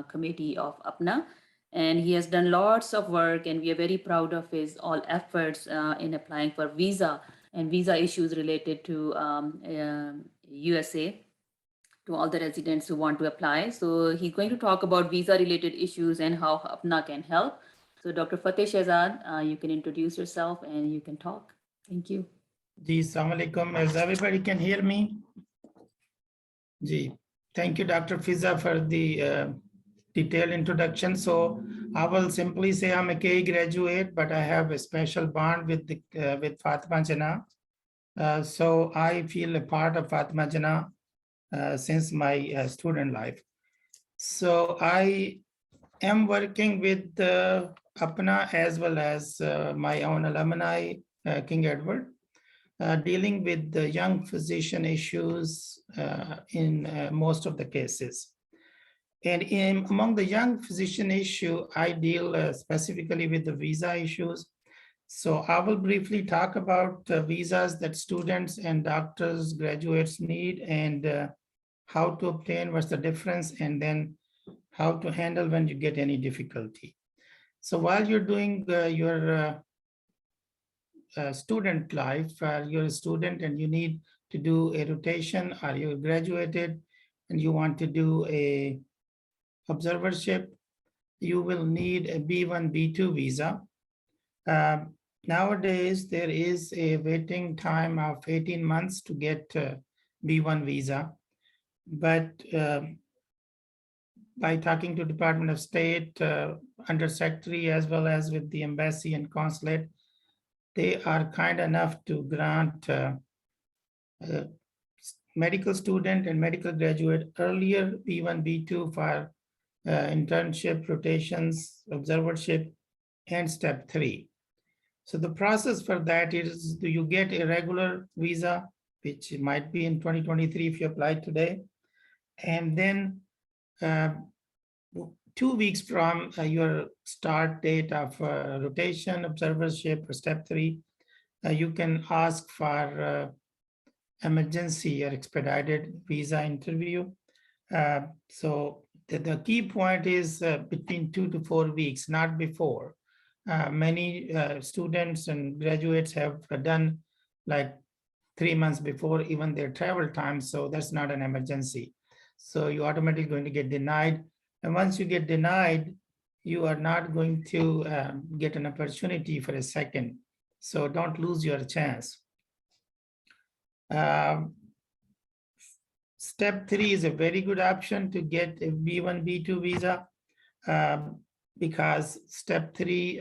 Committee of APNA. And he has done lots of work, and we are very proud of his all efforts in applying for visa and visa issues related to USA, to all the residents who want to apply. So he's going to talk about visa related issues and how APNA can help. So Dr. Fateh Shehzad, you can introduce yourself and you can talk. Thank you. Ji, Assalamu alaikum. As everybody can hear me? Ji, thank you, Dr. Fiza, for the detailed introduction. So I will simply say I'm a KE graduate, but I have a special bond with Fatima Jannah. So I feel a part of Fatima Jannah since my student life. So I am working with APNA as well as my own alumni, King Edward, dealing with the young physician issues in most of the cases. And among the young physician issue, I deal specifically with the visa issues. So I will briefly talk about visas that students and doctors, graduates need, and how to obtain, what's the difference, and then how to handle when you get any difficulty. So while you're doing your student life, you're a student and you need to do a rotation, or you graduated and you want to do a observership, you will need a B1, B2 visa. Nowadays, there is a waiting time of 18 months to get B1 visa. But by talking to Department of State, Undersecretary, as well as with the embassy and consulate, they are kind enough to grant medical student and medical graduate earlier B1, B2 for internship, rotations, observership, and step 3. So the process for that is, do you get a regular visa, which might be in 2023 if you apply today, and then 2 weeks from your start date of rotation, observership, or step 3, you can ask for emergency or expedited visa interview. So the key point is between 2 to 4 weeks, not before. Many students and graduates have done like 3 months before even their travel time, so that's not an emergency. So you're automatically going to get denied. And once you get denied, you are not going to get an opportunity for a second. So don't lose your chance. Step 3 is a very good option to get a B1, B2 visa because step 3,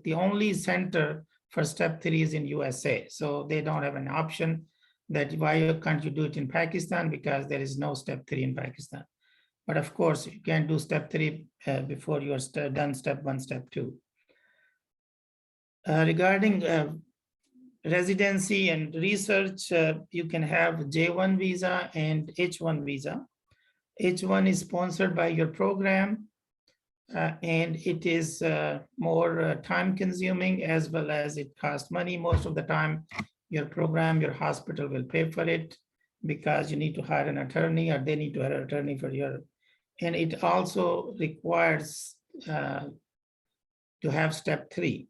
the only center for step 3 is in USA. So they don't have an option that why can't you do it in Pakistan, because there is no step 3 in Pakistan. But of course, you can do step 3 before you are done step 1, step 2. Regarding residency and research, you can have J1 visa and H1 visa. H1 is sponsored by your program, and it is more time consuming, as well as it costs money. Most of the time, your program, your hospital will pay for it because you need to hire an attorney, or they need to hire an attorney for your, and it also requires to have step 3.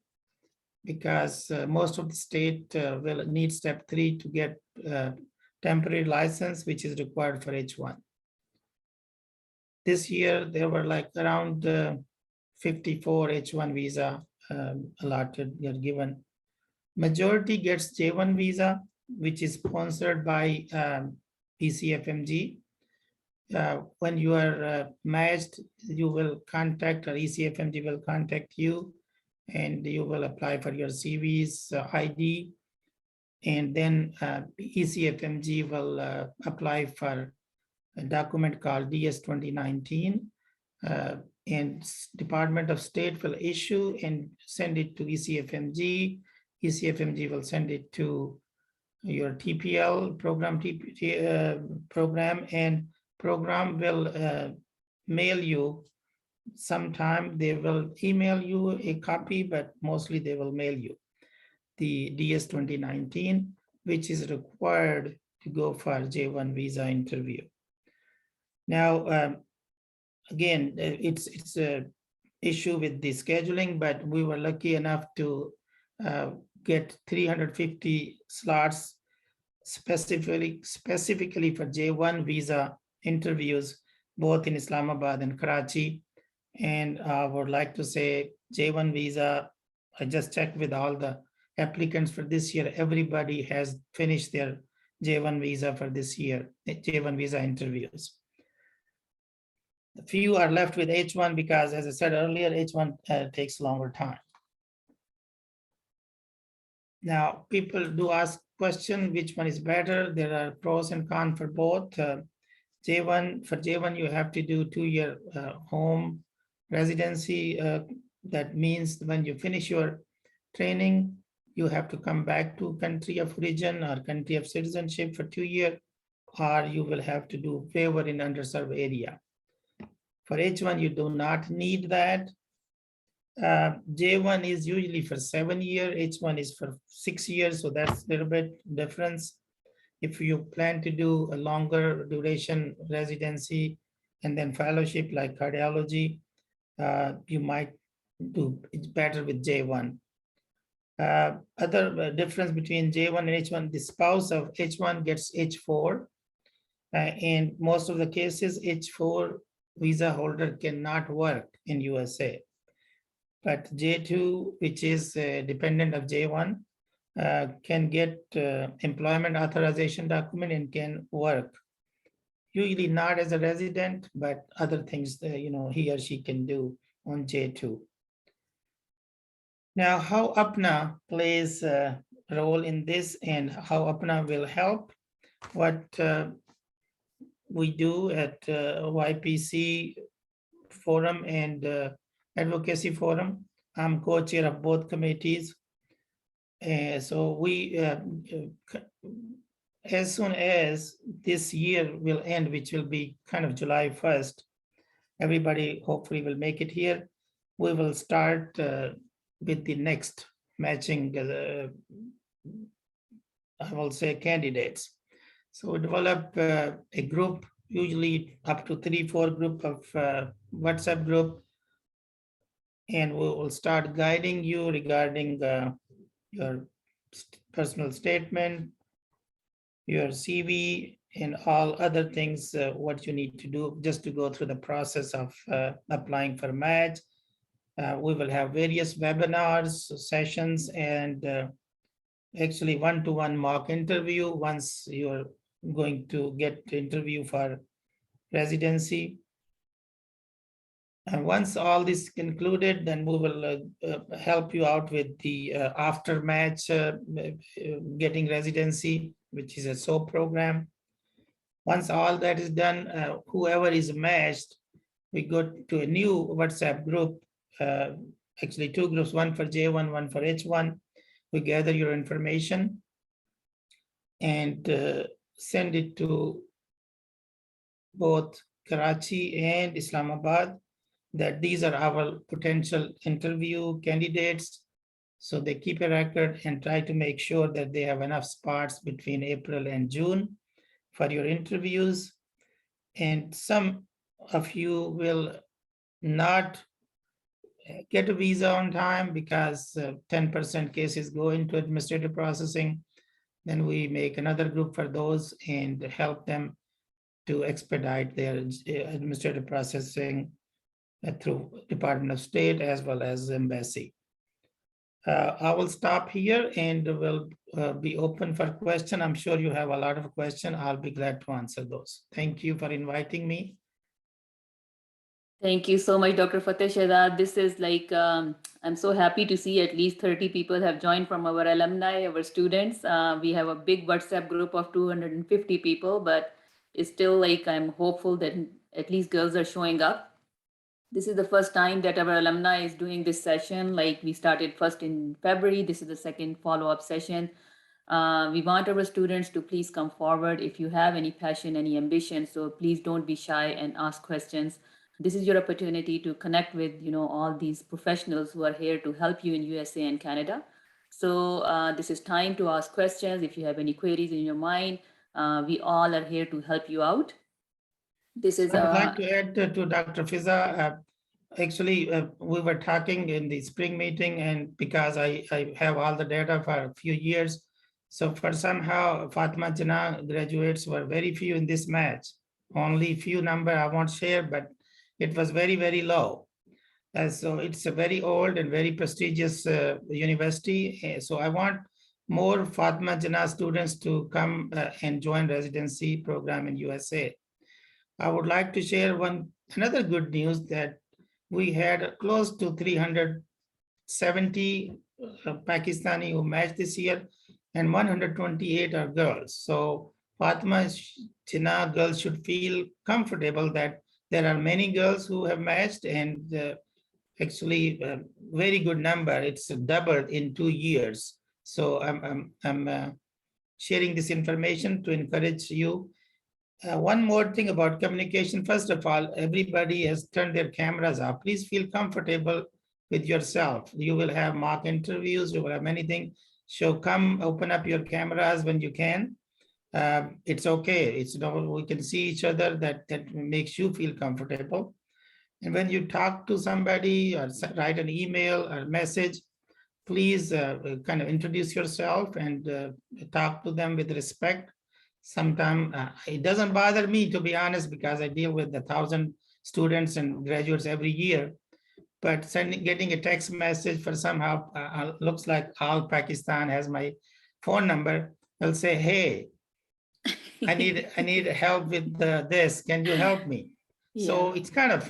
Because most of the state will need step 3 to get temporary license, which is required for H1. This year, there were like around 54 H1 visa allotted, you're given. Majority gets J1 visa, which is sponsored by ECFMG. When you are matched, you will contact, or ECFMG will contact you, and you will apply for your CV's ID, and then ECFMG will apply for a document called DS 2019, and Department of State will issue and send it to ECFMG. ECFMG will send it to your TPL program, program, and program will mail you. Sometime they will email you a copy, but mostly they will mail you the DS 2019, which is required to go for J1 visa interview. Now, again, it's a issue with the scheduling, but we were lucky enough to get 350 slots specifically for J1 visa interviews, both in Islamabad and Karachi. And I would like to say J1 visa, I just checked with all the applicants for this year. Everybody has finished their J1 visa for this year, J1 visa interviews. A few are left with H1 because, as I said earlier, H1 takes longer time. Now, people do ask question, which one is better? There are pros and cons for both. J1, for J1, you have to do 2-year home residency. That means when you finish your training, you have to come back to country of origin or country of citizenship for 2 years, or you will have to do waiver in underserved area. For H1, you do not need that. J1 is usually for 7 years, H1 is for 6 years, so that's a little bit difference. If you plan to do a longer duration residency and then fellowship like cardiology, you might do it's better with J1. Other difference between J1 and H1, the spouse of H1 gets H4. In most of the cases, H4 visa holder cannot work in USA. But J2, which is dependent of J1, can get employment authorization document and can work. Usually not as a resident, but other things that, he or she can do on J2. Now, how APNA plays a role in this and how APNA will help. What we do at YPC Forum and Advocacy Forum, I'm co-chair of both committees. So we, as soon as this year will end, which will be kind of July 1st, everybody hopefully will make it here. We will start with the next matching, I will say, candidates. So we develop a group, usually up to 3-4 group of WhatsApp group, and we will start guiding you regarding your personal statement, your CV, and all other things, what you need to do just to go through the process of applying for match. We will have various webinars, sessions, and actually one-to-one mock interview once you're going to get to interview for residency. And once all this concluded, then we will help you out with the after-match getting residency, which is a SOAP program. Once all that is done, whoever is matched, we go to a new WhatsApp group, actually two groups, one for J1, one for H1. We gather your information and send it to both Karachi and Islamabad, that these are our potential interview candidates. So they keep a record and try to make sure that they have enough spots between April and June for your interviews. And some of you will not get a visa on time because 10% cases go into administrative processing. Then we make another group for those and help them to expedite their administrative processing through Department of State as well as Embassy. I will stop here and will be open for question. I'm sure you have a lot of questions. I'll be glad to answer those. Thank you for inviting me. Thank you so much, Dr. Fateh Shehzad. This is like, I'm so happy to see at least 30 people have joined from our alumni, our students. We have a big WhatsApp group of 250 people, but it's still like, I'm hopeful that at least girls are showing up. This is the first time that our alumni is doing this session. Like we started first in February. This is the second follow-up session. We want our students to please come forward if you have any passion, any ambition. So please don't be shy and ask questions. This is your opportunity to connect with, all these professionals who are here to help you in USA and Canada. So this is time to ask questions. If you have any queries in your mind, we all are here to help you out. This is I would like to add to Dr. Fiza. Actually, we were talking in the spring meeting, and because I have all the data for a few years, so for somehow Fatima Jinnah graduates were very few in this match. Only few number I won't share, but it was very, very low. So it's a very old and very prestigious university. So I want more Fatima Jinnah students to come and join residency program in USA. I would like to share another good news that we had close to 370 Pakistani who matched this year, and 128 are girls. So Fatima Jinnah girls should feel comfortable that there are many girls who have matched, and actually very good number. It's doubled in 2 years. So I'm sharing this information to encourage you. One more thing about communication. First of all, everybody has turned their cameras off. Please feel comfortable with yourself. You will have mock interviews, you will have many things. So come open up your cameras when you can. It's okay. It's we can see each other. That makes you feel comfortable. And when you talk to somebody or write an email or message, please kind of introduce yourself and talk to them with respect. Sometimes it doesn't bother me, to be honest, because I deal with 1,000 students and graduates every year. But getting a text message for somehow looks like all Pakistan has my phone number. They'll say, "Hey, I need help with this. Can you help me?" Yeah. So it's kind of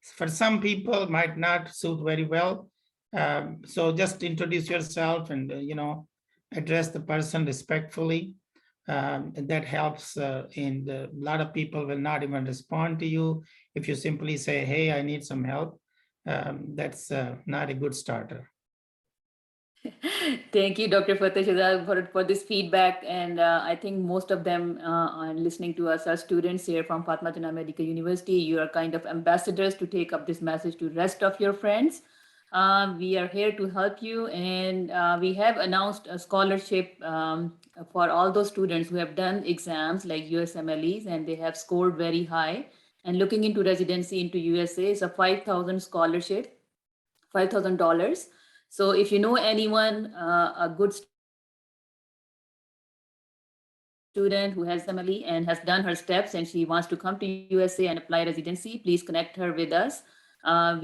for some people might not suit very well. So just introduce yourself and address the person respectfully. And that helps, and a lot of people will not even respond to you if you simply say, "Hey, I need some help." That's not a good starter. Thank you, Dr. Fateh Shehzad, for this feedback. And I think most of them are listening to us are students here from Fatima Jinnah Medical University. You are kind of ambassadors to take up this message to rest of your friends. We are here to help you, and we have announced a scholarship for all those students who have done exams like USMLEs and they have scored very high. And looking into residency into USA is a $5,000 scholarship, $5,000. So if you know anyone, a good student who has USMLE and has done her steps and she wants to come to USA and apply residency, please connect her with us. Our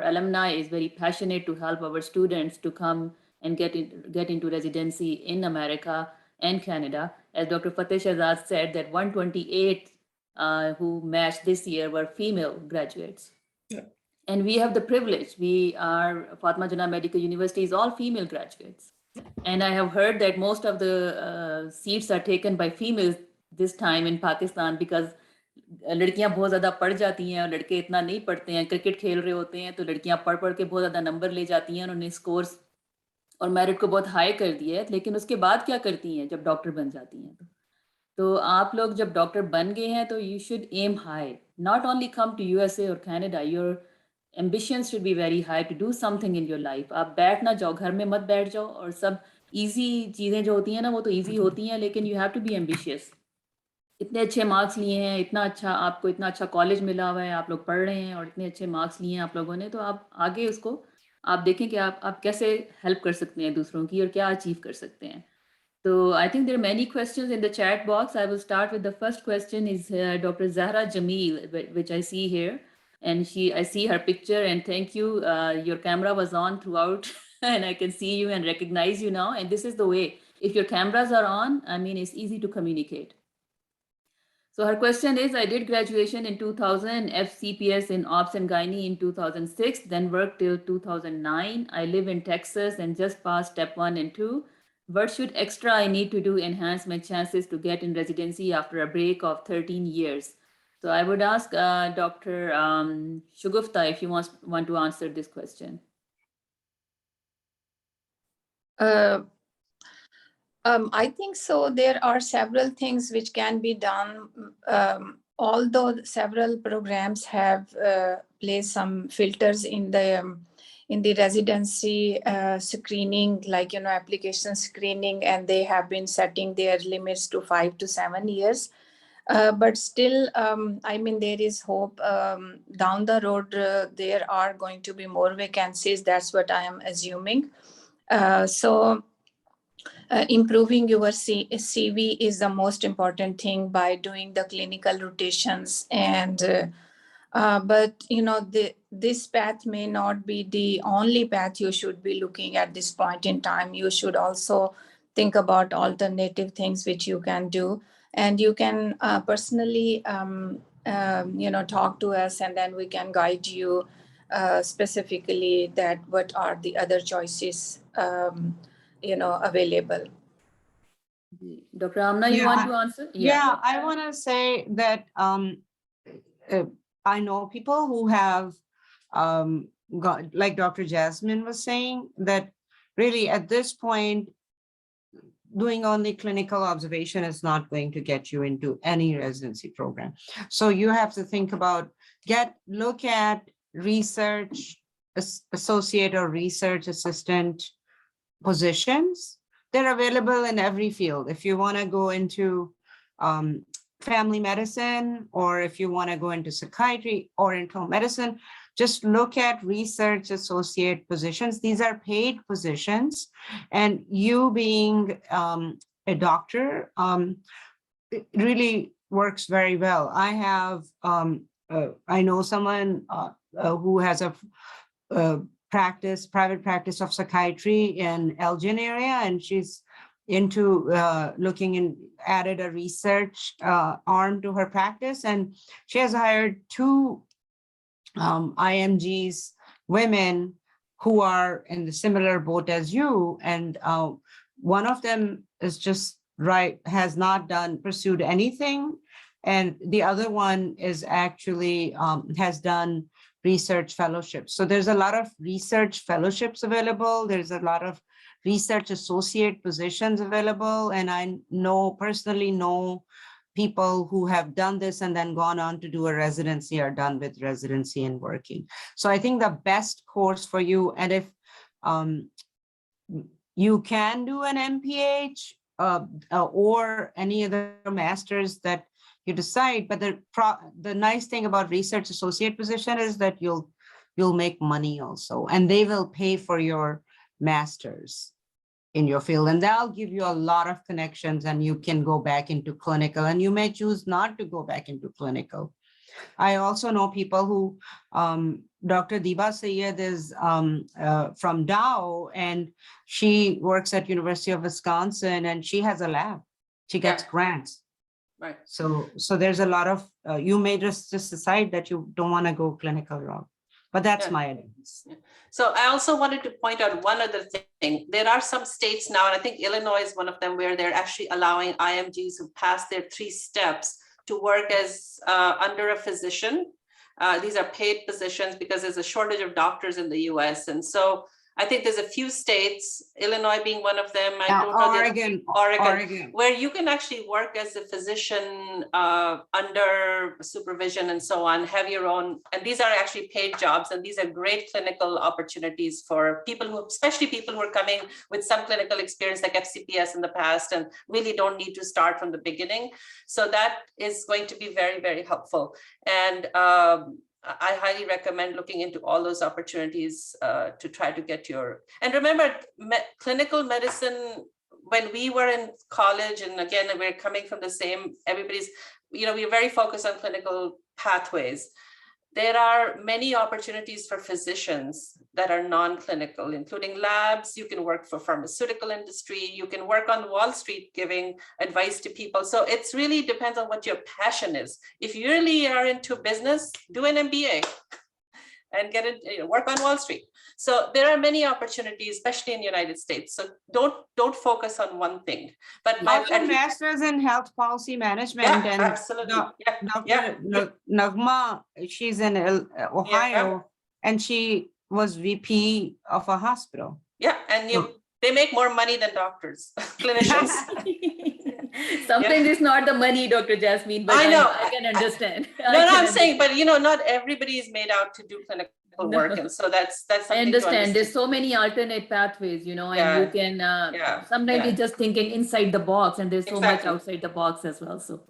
alumni is very passionate to help our students to come and get into residency in America and Canada. As Dr. Fateh Shahzad said, that 128 who matched this year were female graduates. Yeah. And we have the privilege. Fatima Jinnah Medical University is all female graduates. And I have heard that most of the seats are taken by females this time in Pakistan because लड़कियां बहुत ज़्यादा पढ़ जाती हैं और लड़के इतना नहीं पढ़ते हैं, क्रिकेट खेल रहे होते हैं तो लड़कियां पढ़ पढ़ के बहुत ज़्यादा नंबर ले जाती हैं, उन्होंने स्कोर्स और मेरिट को बहुत हाई कर दिया है, लेकिन उसके बाद क्या करती हैं जब डॉक्टर बन जाती हैं तो आप लोग जब डॉक्टर बन गए हैं तो you should aim high, not only come to USA और Canada, your ambitions should be very high to do something in your life. आप बैठ ना जाओ, घर में मत बैठ जाओ और सब easy चीज़ें जो होती हैं ना वो तो easy होती हैं, लेकिन you have to be ambitious. इतने अच्छे मार्क्स लिए हैं, आपको इतना अच्छा कॉलेज मिला हुआ है, आप लोग पढ़ रहे हैं और इतने अच्छे मार्क्स लिए हैं आप लोगों ने, तो आप आगे उसको आप देखें कि आप कैसे हेल्प कर सकते हैं दूसरों की और क्या अचीव कर सकते हैं. So I think there are many questions in the chat box. I will start with the first question is Dr. Zahra Jamil, which I see here. And I see her picture and thank you. Your camera was on throughout and I can see you and recognize you now. And this is the way, if your cameras are on, I mean, it's easy to communicate. So her question is, I did graduation in 2000, FCPS in Ops and Gynae in 2006, then worked till 2009. I live in Texas and just passed step 1 and 2. What should extra I need to do enhance my chances to get in residency after a break of 13 years? So I would ask Dr. Shugufta if you want to answer this question. I think so. There are several things which can be done. Although several programs have placed some filters in the residency screening, like, application screening, and they have been setting their limits to 5 to 7 years. But still, I mean, there is hope. Down the road, there are going to be more vacancies. That's what I am assuming. Improving your CV is the most important thing by doing the clinical rotations. And but this path may not be the only path you should be looking at this point in time. You should also think about alternative things which you can do, and you can personally talk to us, and then we can guide you specifically that what are the other choices available. Dr. Amna, you want to answer? Yeah, I want to say that I know people who have got, like Dr. Jasmine was saying, that really at this point, doing only clinical observation is not going to get you into any residency program. So you have to think about, look at research associate or research assistant positions. They're available in every field. If you want to go into family medicine, or if you want to go into psychiatry or internal medicine, just look at research associate positions. These are paid positions, and you being a doctor, it really works very well. I have, I know someone who has a private practice of psychiatry in Elgin area, and she's into looking and added a research arm to her practice, and she has hired 2 IMGs, women who are in the similar boat as you, and one of them is just has not pursued anything, and the other one is actually has done research fellowships. So there's a lot of research fellowships available. There's a lot of research associate positions available. And I personally know people who have done this and then gone on to do a residency, are done with residency and working. So I think the best course for you, and if you can do an MPH or any other masters that you decide, but the nice thing about research associate position is that you'll make money also, and they will pay for your masters in your field, and that'll give you a lot of connections, and you can go back into clinical, and you may choose not to go back into clinical. I also know people who, Dr. Diba Sayed is from Dow, and she works at University of Wisconsin, and she has a lab. She gets Yeah. grants. Right. So there's a lot of, you may just decide that you don't want to go clinical route, but that's Yeah. my advice. So I also wanted to point out one other thing. There are some states now, and I think Illinois is one of them, where they're actually allowing IMGs who pass their 3 steps to work as under a physician. These are paid positions because there's a shortage of doctors in the US. And so I think there's a few states, Illinois being one of them. I don't know Oregon, where you can actually work as a physician under supervision and so on, have your own, and these are actually paid jobs, and these are great clinical opportunities for people who, especially people who are coming with some clinical experience like FCPS in the past and really don't need to start from the beginning. So that is going to be very, very helpful. And I highly recommend looking into all those opportunities to try to get your, and remember, clinical medicine, when we were in college, and again, we're coming from the same, everybody's, we're very focused on clinical pathways. There are many opportunities for physicians that are non-clinical, including labs. You can work for pharmaceutical industry. You can work on Wall Street giving advice to people. So it's really depends on what your passion is. If you really are into business, do an MBA and get it, work on Wall Street. So there are many opportunities, especially in the United States. So don't focus on one thing. But also master's in health policy management. Yeah, and absolutely. Dr. Nagma, she's in Ohio, and she was VP of a hospital. Yeah, and they make more money than doctors, clinicians. Sometimes it's not the money, Dr. Jasmine, but I know. I can understand. I'm saying, but not everybody is made out to do clinical work, and so that's something I understand. There's so many alternate pathways, and you can sometimes you're just thinking inside the box, and there's so much outside the box as well. So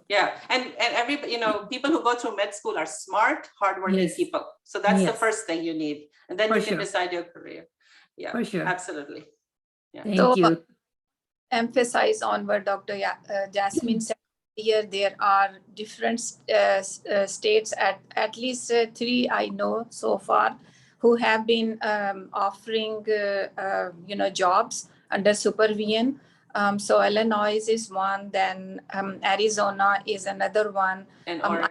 and everybody, people who go through med school are smart, hardworking people. So that's the first thing you need, and then you can decide your career. Yeah, for sure, absolutely. Yeah. Thank you. Emphasize on what Dr. Jasmine said here. There are different states, at least 3 I know so far, who have been offering jobs under supervision. So Illinois is one, then Arizona is another one. And I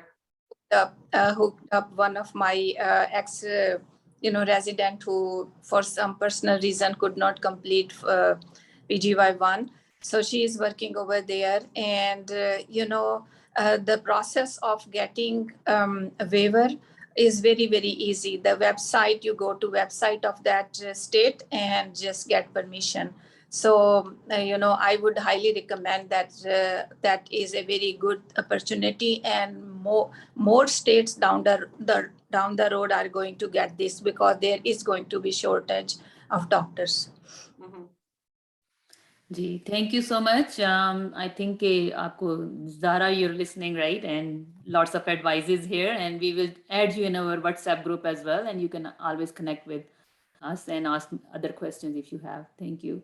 hooked up one of my ex resident who for some personal reason could not complete PGY1. So she is working over there, and the process of getting a waiver is very, very easy. The website, you go to website of that state and just get permission. So I would highly recommend that. That is a very good opportunity, and more states down the road are going to get this, because there is going to be shortage of doctors. Gee, thank you so much. I think Zara, you're listening, right? And lots of advices here, and we will add you in our WhatsApp group as well, and you can always connect with us and ask other questions if you have. Thank you.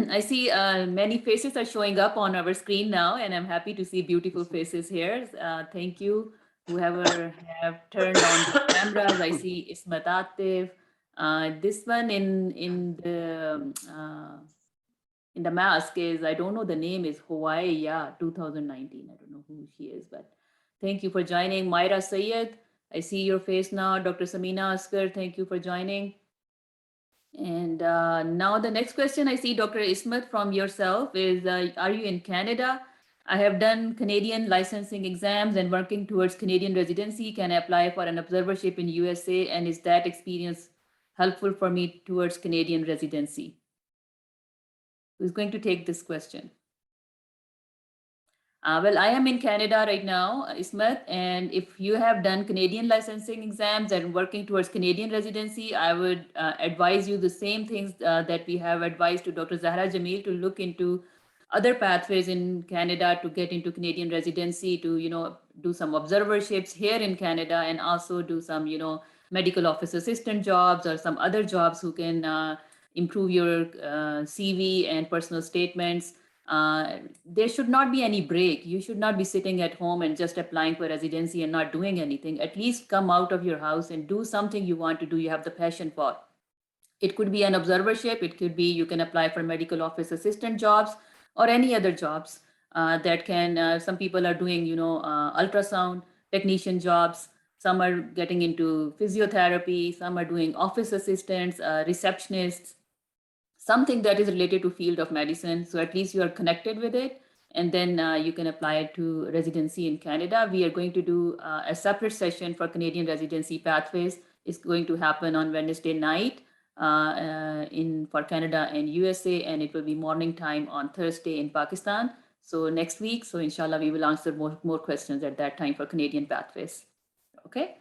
I see many faces are showing up on our screen now, and I'm happy to see beautiful faces here. Thank you, whoever have turned on the cameras. I see Ismat Atif. This one in the mask is, I don't know the name, is Hawaii, 2019. I don't know who she is, but thank you for joining. Myra Sayed, I see your face now. Dr. Samina Askar, thank you for joining. And now the next question I see, Dr. Ismat, from yourself is, are you in Canada? I have done Canadian licensing exams and working towards Canadian residency. Can I apply for an observership in USA? And is that experience helpful for me towards Canadian residency? Who's going to take this question? Well, I am in Canada right now, Ismat, and if you have done Canadian licensing exams and working towards Canadian residency, I would advise you the same things that we have advised to Dr. Zahra Jamil, to look into other pathways in Canada to get into Canadian residency, to do some observerships here in Canada, and also do some medical office assistant jobs or some other jobs who can improve your CV and personal statements. there should not be any break. You should not be sitting at home and just applying for residency and not doing anything. At least come out of your house and do something you want to do, you have the passion for. It could be an observership. It could be you can apply for medical office assistant jobs or any other jobs that can, some people are doing, ultrasound technician jobs. Some are getting into physiotherapy. Some are doing office assistants, receptionists, something that is related to field of medicine. So at least you are connected with it. And then you can apply to residency in Canada. We are going to do a separate session for Canadian residency pathways. It's going to happen on Wednesday night for Canada and USA, and it will be morning time on Thursday in Pakistan. So next week, so inshallah, we will answer more questions at that time for Canadian pathways. Okay.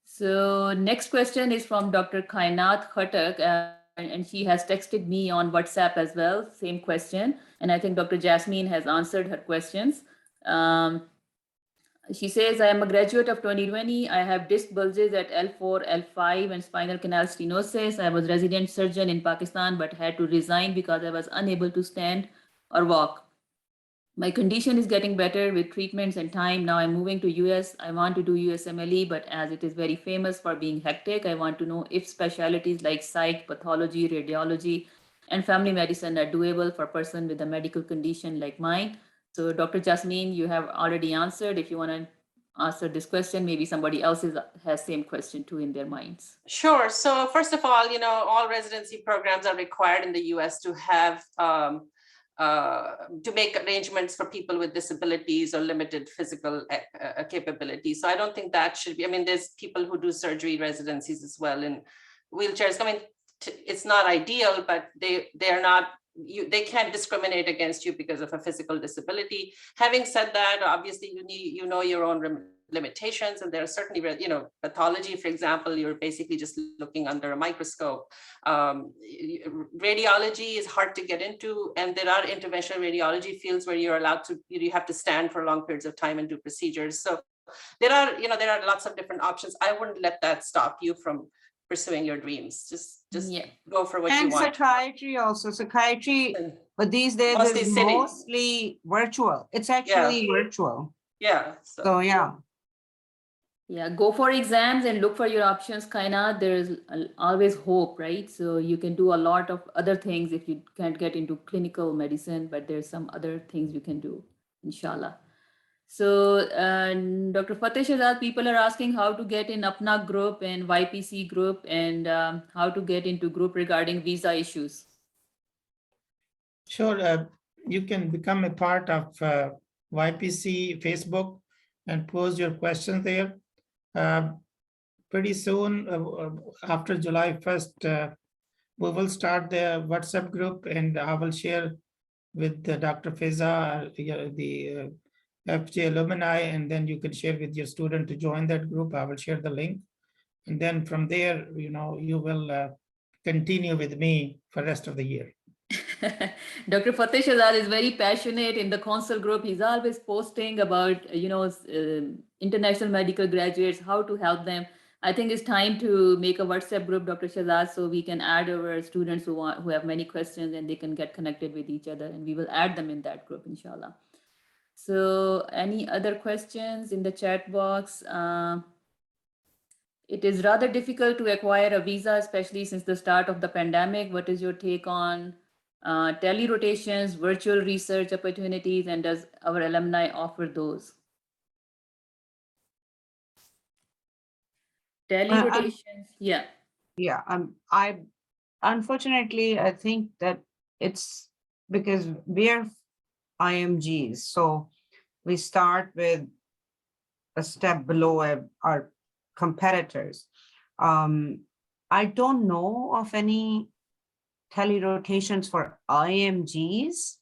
So next question is from Dr. Kainat Khatak. And she has texted me on WhatsApp as well, same question. And I think Dr. Jasmine has answered her questions. She says, I am a graduate of 2020. I have disc bulges at L4, L5 and spinal canal stenosis. I was resident surgeon in Pakistan, but had to resign because I was unable to stand or walk. My condition is getting better with treatments and time. Now I'm moving to US. I want to do USMLE, but as it is very famous for being hectic, I want to know if specialties like psych, pathology, radiology, and family medicine are doable for a person with a medical condition like mine. So Dr. Jasmine, you have already answered. If you want to answer this question, maybe somebody else has same question too in their minds. Sure. So first of all, all residency programs are required in the US to have to make arrangements for people with disabilities or limited physical capabilities. So I don't think that should be, there's people who do surgery residencies as well in wheelchairs. It's not ideal, but they're not, they can't discriminate against you because of a physical disability. Having said that, obviously you know your own limitations, and there are certainly, pathology, for example, you're basically just looking under a microscope. Radiology is hard to get into, and there are interventional radiology fields where you're allowed to, you have to stand for long periods of time and do procedures. So there are lots of different options. I wouldn't let that stop you from pursuing your dreams. Just go for what you want. And psychiatry also, but these days is mostly virtual. It's actually virtual. Yeah. So yeah. Yeah, go for exams and look for your options, Kaina. There's always hope, right? So you can do a lot of other things if you can't get into clinical medicine, but there's some other things you can do, inshallah. So Dr. Fateh Shahzad, people are asking how to get in Apna group and YPC group, and how to get into group regarding visa issues. Sure, you can become a part of YPC Facebook and pose your questions there. Pretty soon, after July 1st, we will start the WhatsApp group, and I will share with Dr. Fiza, the FJ Alumni, and then you can share with your student to join that group. I will share the link. And then from there, you will continue with me for the rest of the year. Dr. Fateh Shahzad is very passionate in the council group. He's always posting about, international medical graduates, how to help them. I think it's time to make a WhatsApp group, Dr. Shahzad, so we can add our students who have many questions, and they can get connected with each other, and we will add them in that group, inshallah. So any other questions in the chat box? It is rather difficult to acquire a visa, especially since the start of the pandemic. What is your take on tele-rotations, virtual research opportunities, and does our alumni offer those? Tele-rotations, yeah. Yeah, unfortunately, I think that it's because we're IMGs, so we start with a step below our competitors. I don't know of any tele-rotations for IMGs.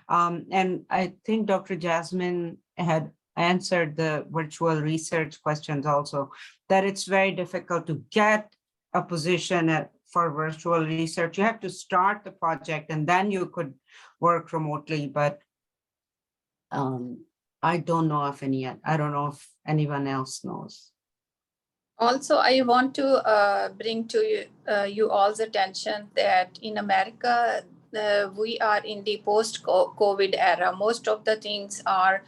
And I think Dr. Jasmine had answered the virtual research questions also, that it's very difficult to get a position for virtual research. You have to start the project and then you could work remotely, but I don't know of any yet. I don't know if anyone else knows. Also, I want to bring to you all's attention that in America, we are in the post-COVID era. Most of the things are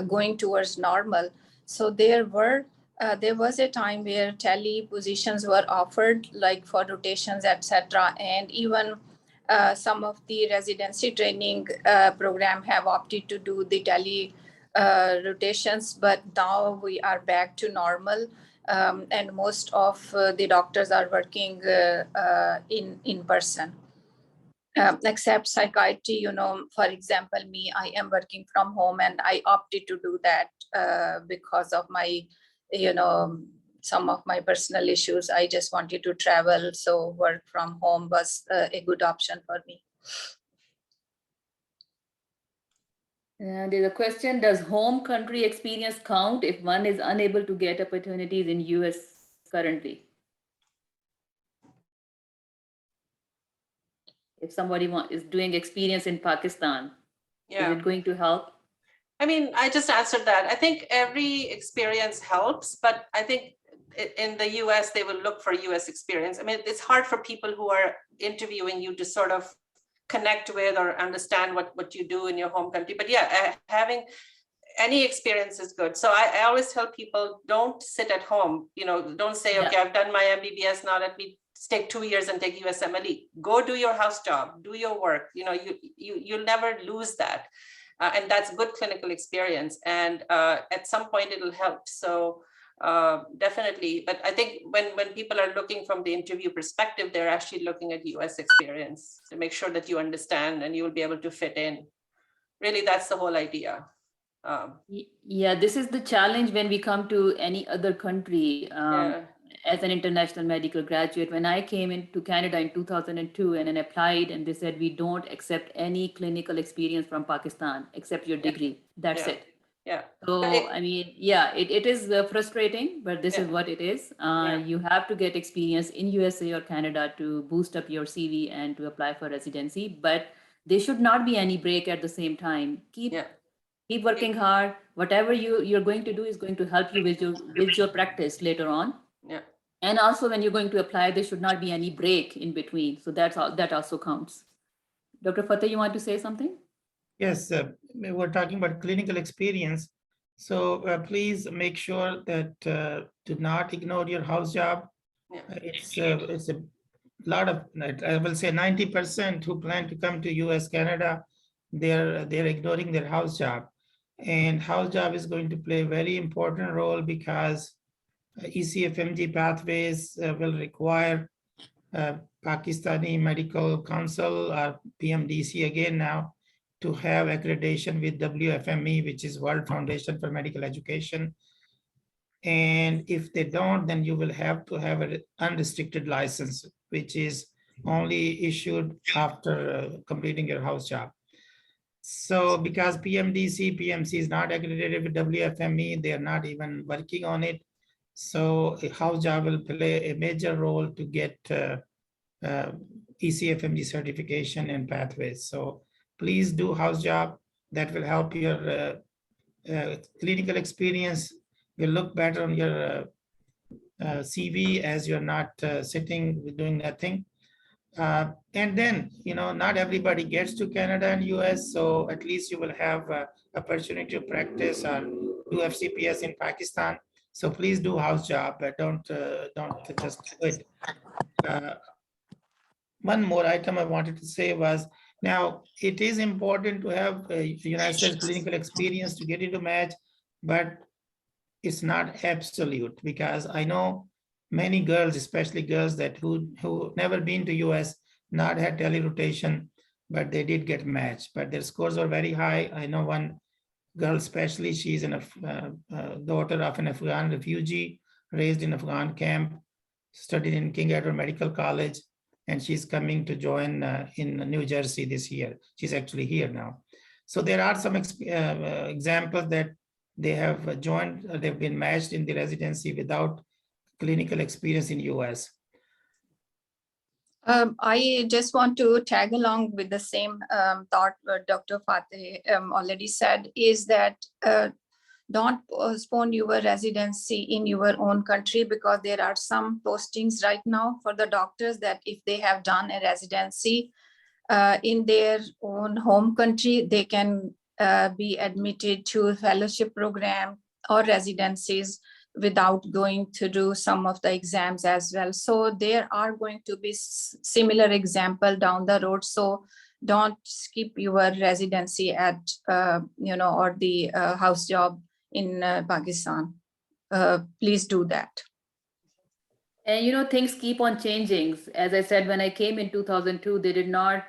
going towards normal. So there was a time where tele positions were offered, like for rotations, etc. And even some of the residency training program have opted to do the tele rotations, but now we are back to normal. And most of the doctors are working in person. Except psychiatry, for example, me, I am working from home and I opted to do that because of my, some of my personal issues. I just wanted to travel, so work from home was a good option for me. There's a question, does home country experience count if one is unable to get opportunities in US currently? If somebody is doing experience in Pakistan, is it going to help? I mean, I just answered that. I think every experience helps, but I think in the US, they will look for US experience. I mean, it's hard for people who are interviewing you to sort of connect with or understand what you do in your home country. But yeah, having any experience is good. So I always tell people, don't sit at home. Don't say, okay, I've done my MBBS, now let me take 2 years and take USMLE. Go do your house job, do your work. You'll never lose that. And that's good clinical experience. And at some point it'll help. So definitely. But I think when people are looking from the interview perspective, they're actually looking at US experience to make sure that you understand and you will be able to fit in. Really, that's the whole idea. Yeah, this is the challenge when we come to any other country. As an international medical graduate, when I came into Canada in 2002 and then applied, and they said, we don't accept any clinical experience from Pakistan except your degree. That's it. Yeah. So, I mean, yeah, it is frustrating, but this is what it is. You have to get experience in USA or Canada to boost up your CV and to apply for residency, but there should not be any break at the same time. Keep working hard. Whatever you're going to do is going to help you with your practice later on. Yeah. And also when you're going to apply, there should not be any break in between. So that also counts. Dr. Fateh, you want to say something? Yes, we're talking about clinical experience. So please make sure that do not ignore your house job. It's a lot of, I will say 90% who plan to come to US, Canada, they're ignoring their house job. And house job is going to play a very important role because ECFMG pathways will require Pakistani Medical Council or PMDC again now to have accreditation with WFME, which is World Foundation for Medical Education. And if they don't, then you will have to have an unrestricted license, which is only issued after completing your house job. So because PMDC, PMC is not accredited with WFME, they are not even working on it. So a house job will play a major role to get ECFMG certification and pathways. So please do house job. That will help your clinical experience, will look better on your CV as you're not sitting doing nothing. And then, not everybody gets to Canada and US, so at least you will have opportunity to practice or do FCPS in Pakistan. So please do house job, but don't just do it. One more item I wanted to say was, now it is important to have a United States clinical experience to get into match, but it's not absolute, because I know many girls, especially girls that who never been to US, not had tele-rotation, but they did get matched, but their scores are very high. I know one girl especially, she's a daughter of an Afghan refugee, raised in Afghan camp, studied in King Edward Medical College, and she's coming to join in New Jersey this year. She's actually here now. So there are some examples that they have joined, they've been matched in the residency without clinical experience in US. I just want to tag along with the same thought Dr. Fateh already said, is that don't postpone your residency in your own country, because there are some postings right now for the doctors that if they have done a residency in their own home country, they can be admitted to a fellowship program or residencies without going to do some of the exams as well. So there are going to be similar example down the road. So don't skip your residency at, or the house job in Pakistan. Please do that. And things keep on changing. As I said, when I came in 2002, they did not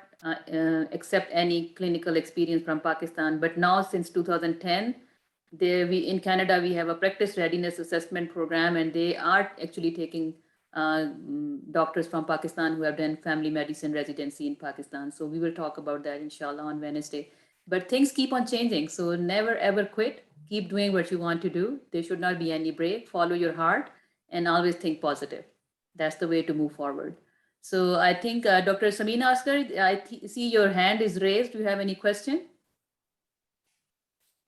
accept any clinical experience from Pakistan. But now, since 2010, in Canada, we have a practice readiness assessment program, and they are actually taking doctors from Pakistan who have done family medicine residency in Pakistan. So we will talk about that, inshallah, on Wednesday. But things keep on changing. So never, ever quit. Keep doing what you want to do. There should not be any break. Follow your heart and always think positive. That's the way to move forward. So I think Dr. Samina Asghar, I see your hand is raised. Do you have any question?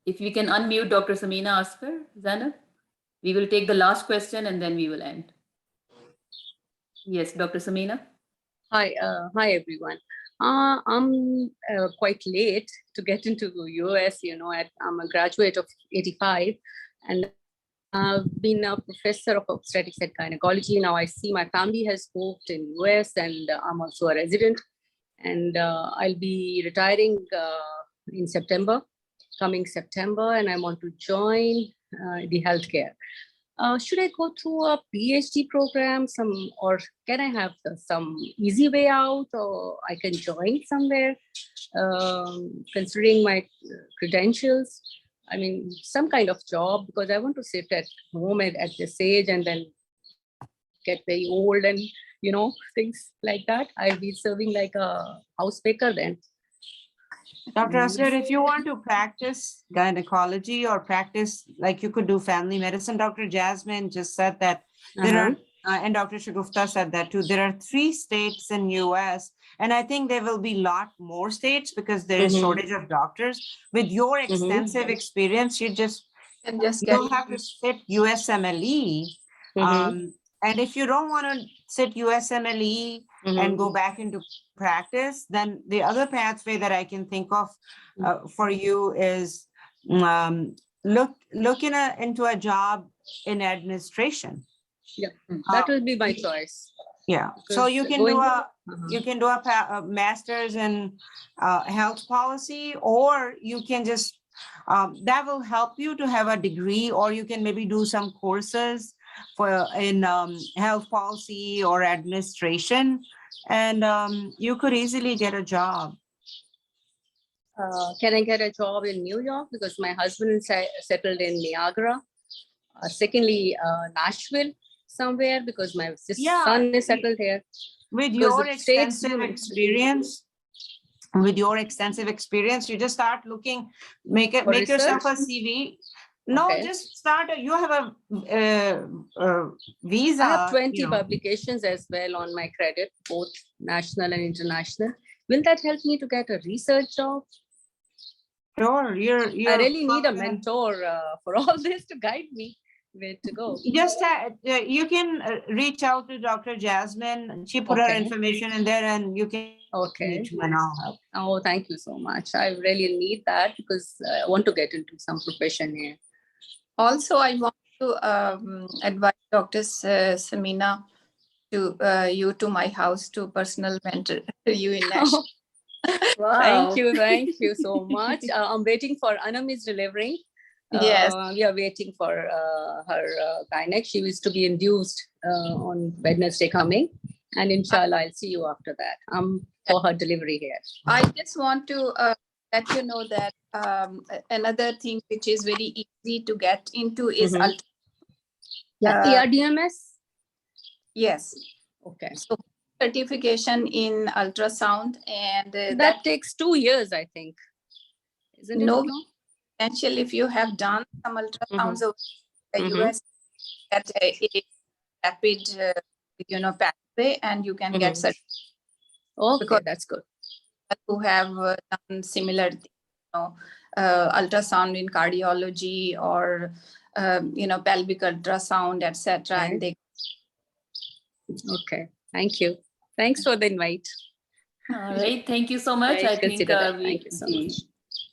If you can unmute Dr. Samina Asghar, Zainab, we will take the last question and then we will end. Yes, Dr. Samina. Hi everyone. I'm quite late to get into the US. I'm a graduate of '85, and I've been a professor of obstetrics and gynecology. Now I see my family has moved in US, and I'm also a resident. And I'll be retiring in coming September, and I want to join the healthcare. Should I go through a PhD program, or can I have some easy way out, or I can join somewhere, considering my credentials? I mean, some kind of job, because I want to sit at home at this age and then get very old and, things like that. I'll be serving like a housemaker then. Dr. Asghar, if you want to practice gynecology or practice, like you could do family medicine, Dr. Jasmine just said that there are, and Dr. Shagufta said that too, there are 3 states in US, and I think there will be a lot more states because there is shortage of doctors. With your extensive experience, you don't have to sit USMLE. And if you don't want to sit USMLE and go back into practice, then the other pathway that I can think of for you is look into a job in administration. Yeah, that will be my choice. Yeah, so you can do a master's in health policy, or you can just that will help you to have a degree, or you can maybe do some courses in health policy or administration, and you could easily get a job. Can I get a job in New York, because my husband is settled in Niagara? Secondly, Nashville somewhere, because my son is settled here. With your extensive experience, you just start looking, make yourself a CV. No, just start. You have a visa. I have 20 publications as well on my credit, both national and international. Will that help me to get a research job? Sure. I really need a mentor for all this to guide me where to go. Just you can reach out to Dr. Jasmine. She put her information in there, and you can reach me and I'll help. Oh, thank you so much. I really need that because I want to get into some profession here. Also, I want to advise Dr. Samina to my house to personal mentor you in Nashville. Wow. Thank you so much. I'm waiting for Anam is delivering. Yes, we are waiting for her gynaec. She was to be induced on Wednesday coming, and inshallah I'll see you after that. For her delivery here. I just want to let you know that another thing which is very easy to get into is ERDMS. Yes. Okay. So certification in ultrasound, and that takes 2 years, I think. Isn't it? No. Potential if you have done some ultrasounds of the US at a rapid, pathway, and you can get certified. Okay, because that's good. Who have done similar, ultrasound in cardiology or pelvic ultrasound, etc. And they. Okay, thank you. Thanks for the invite. All right, thank you so much. I I think consider that. Thank you so much.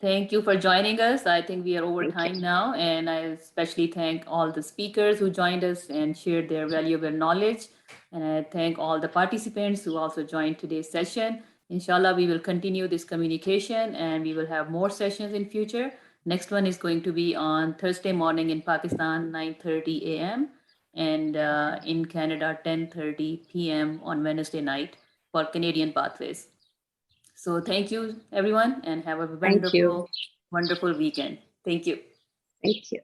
Thank you for joining us. I think we are over Thank you. time now, and I especially thank all the speakers who joined us and shared their valuable knowledge. And I thank all the participants who also joined today's session. Inshallah, we will continue this communication and we will have more sessions in future. Next one is going to be on Thursday morning in Pakistan, 9:30 a.m. and in Canada, 10:30 p.m. on Wednesday night for Canadian pathways. So thank you, everyone, and have a Thank you. wonderful, wonderful weekend. Thank you. Thank you.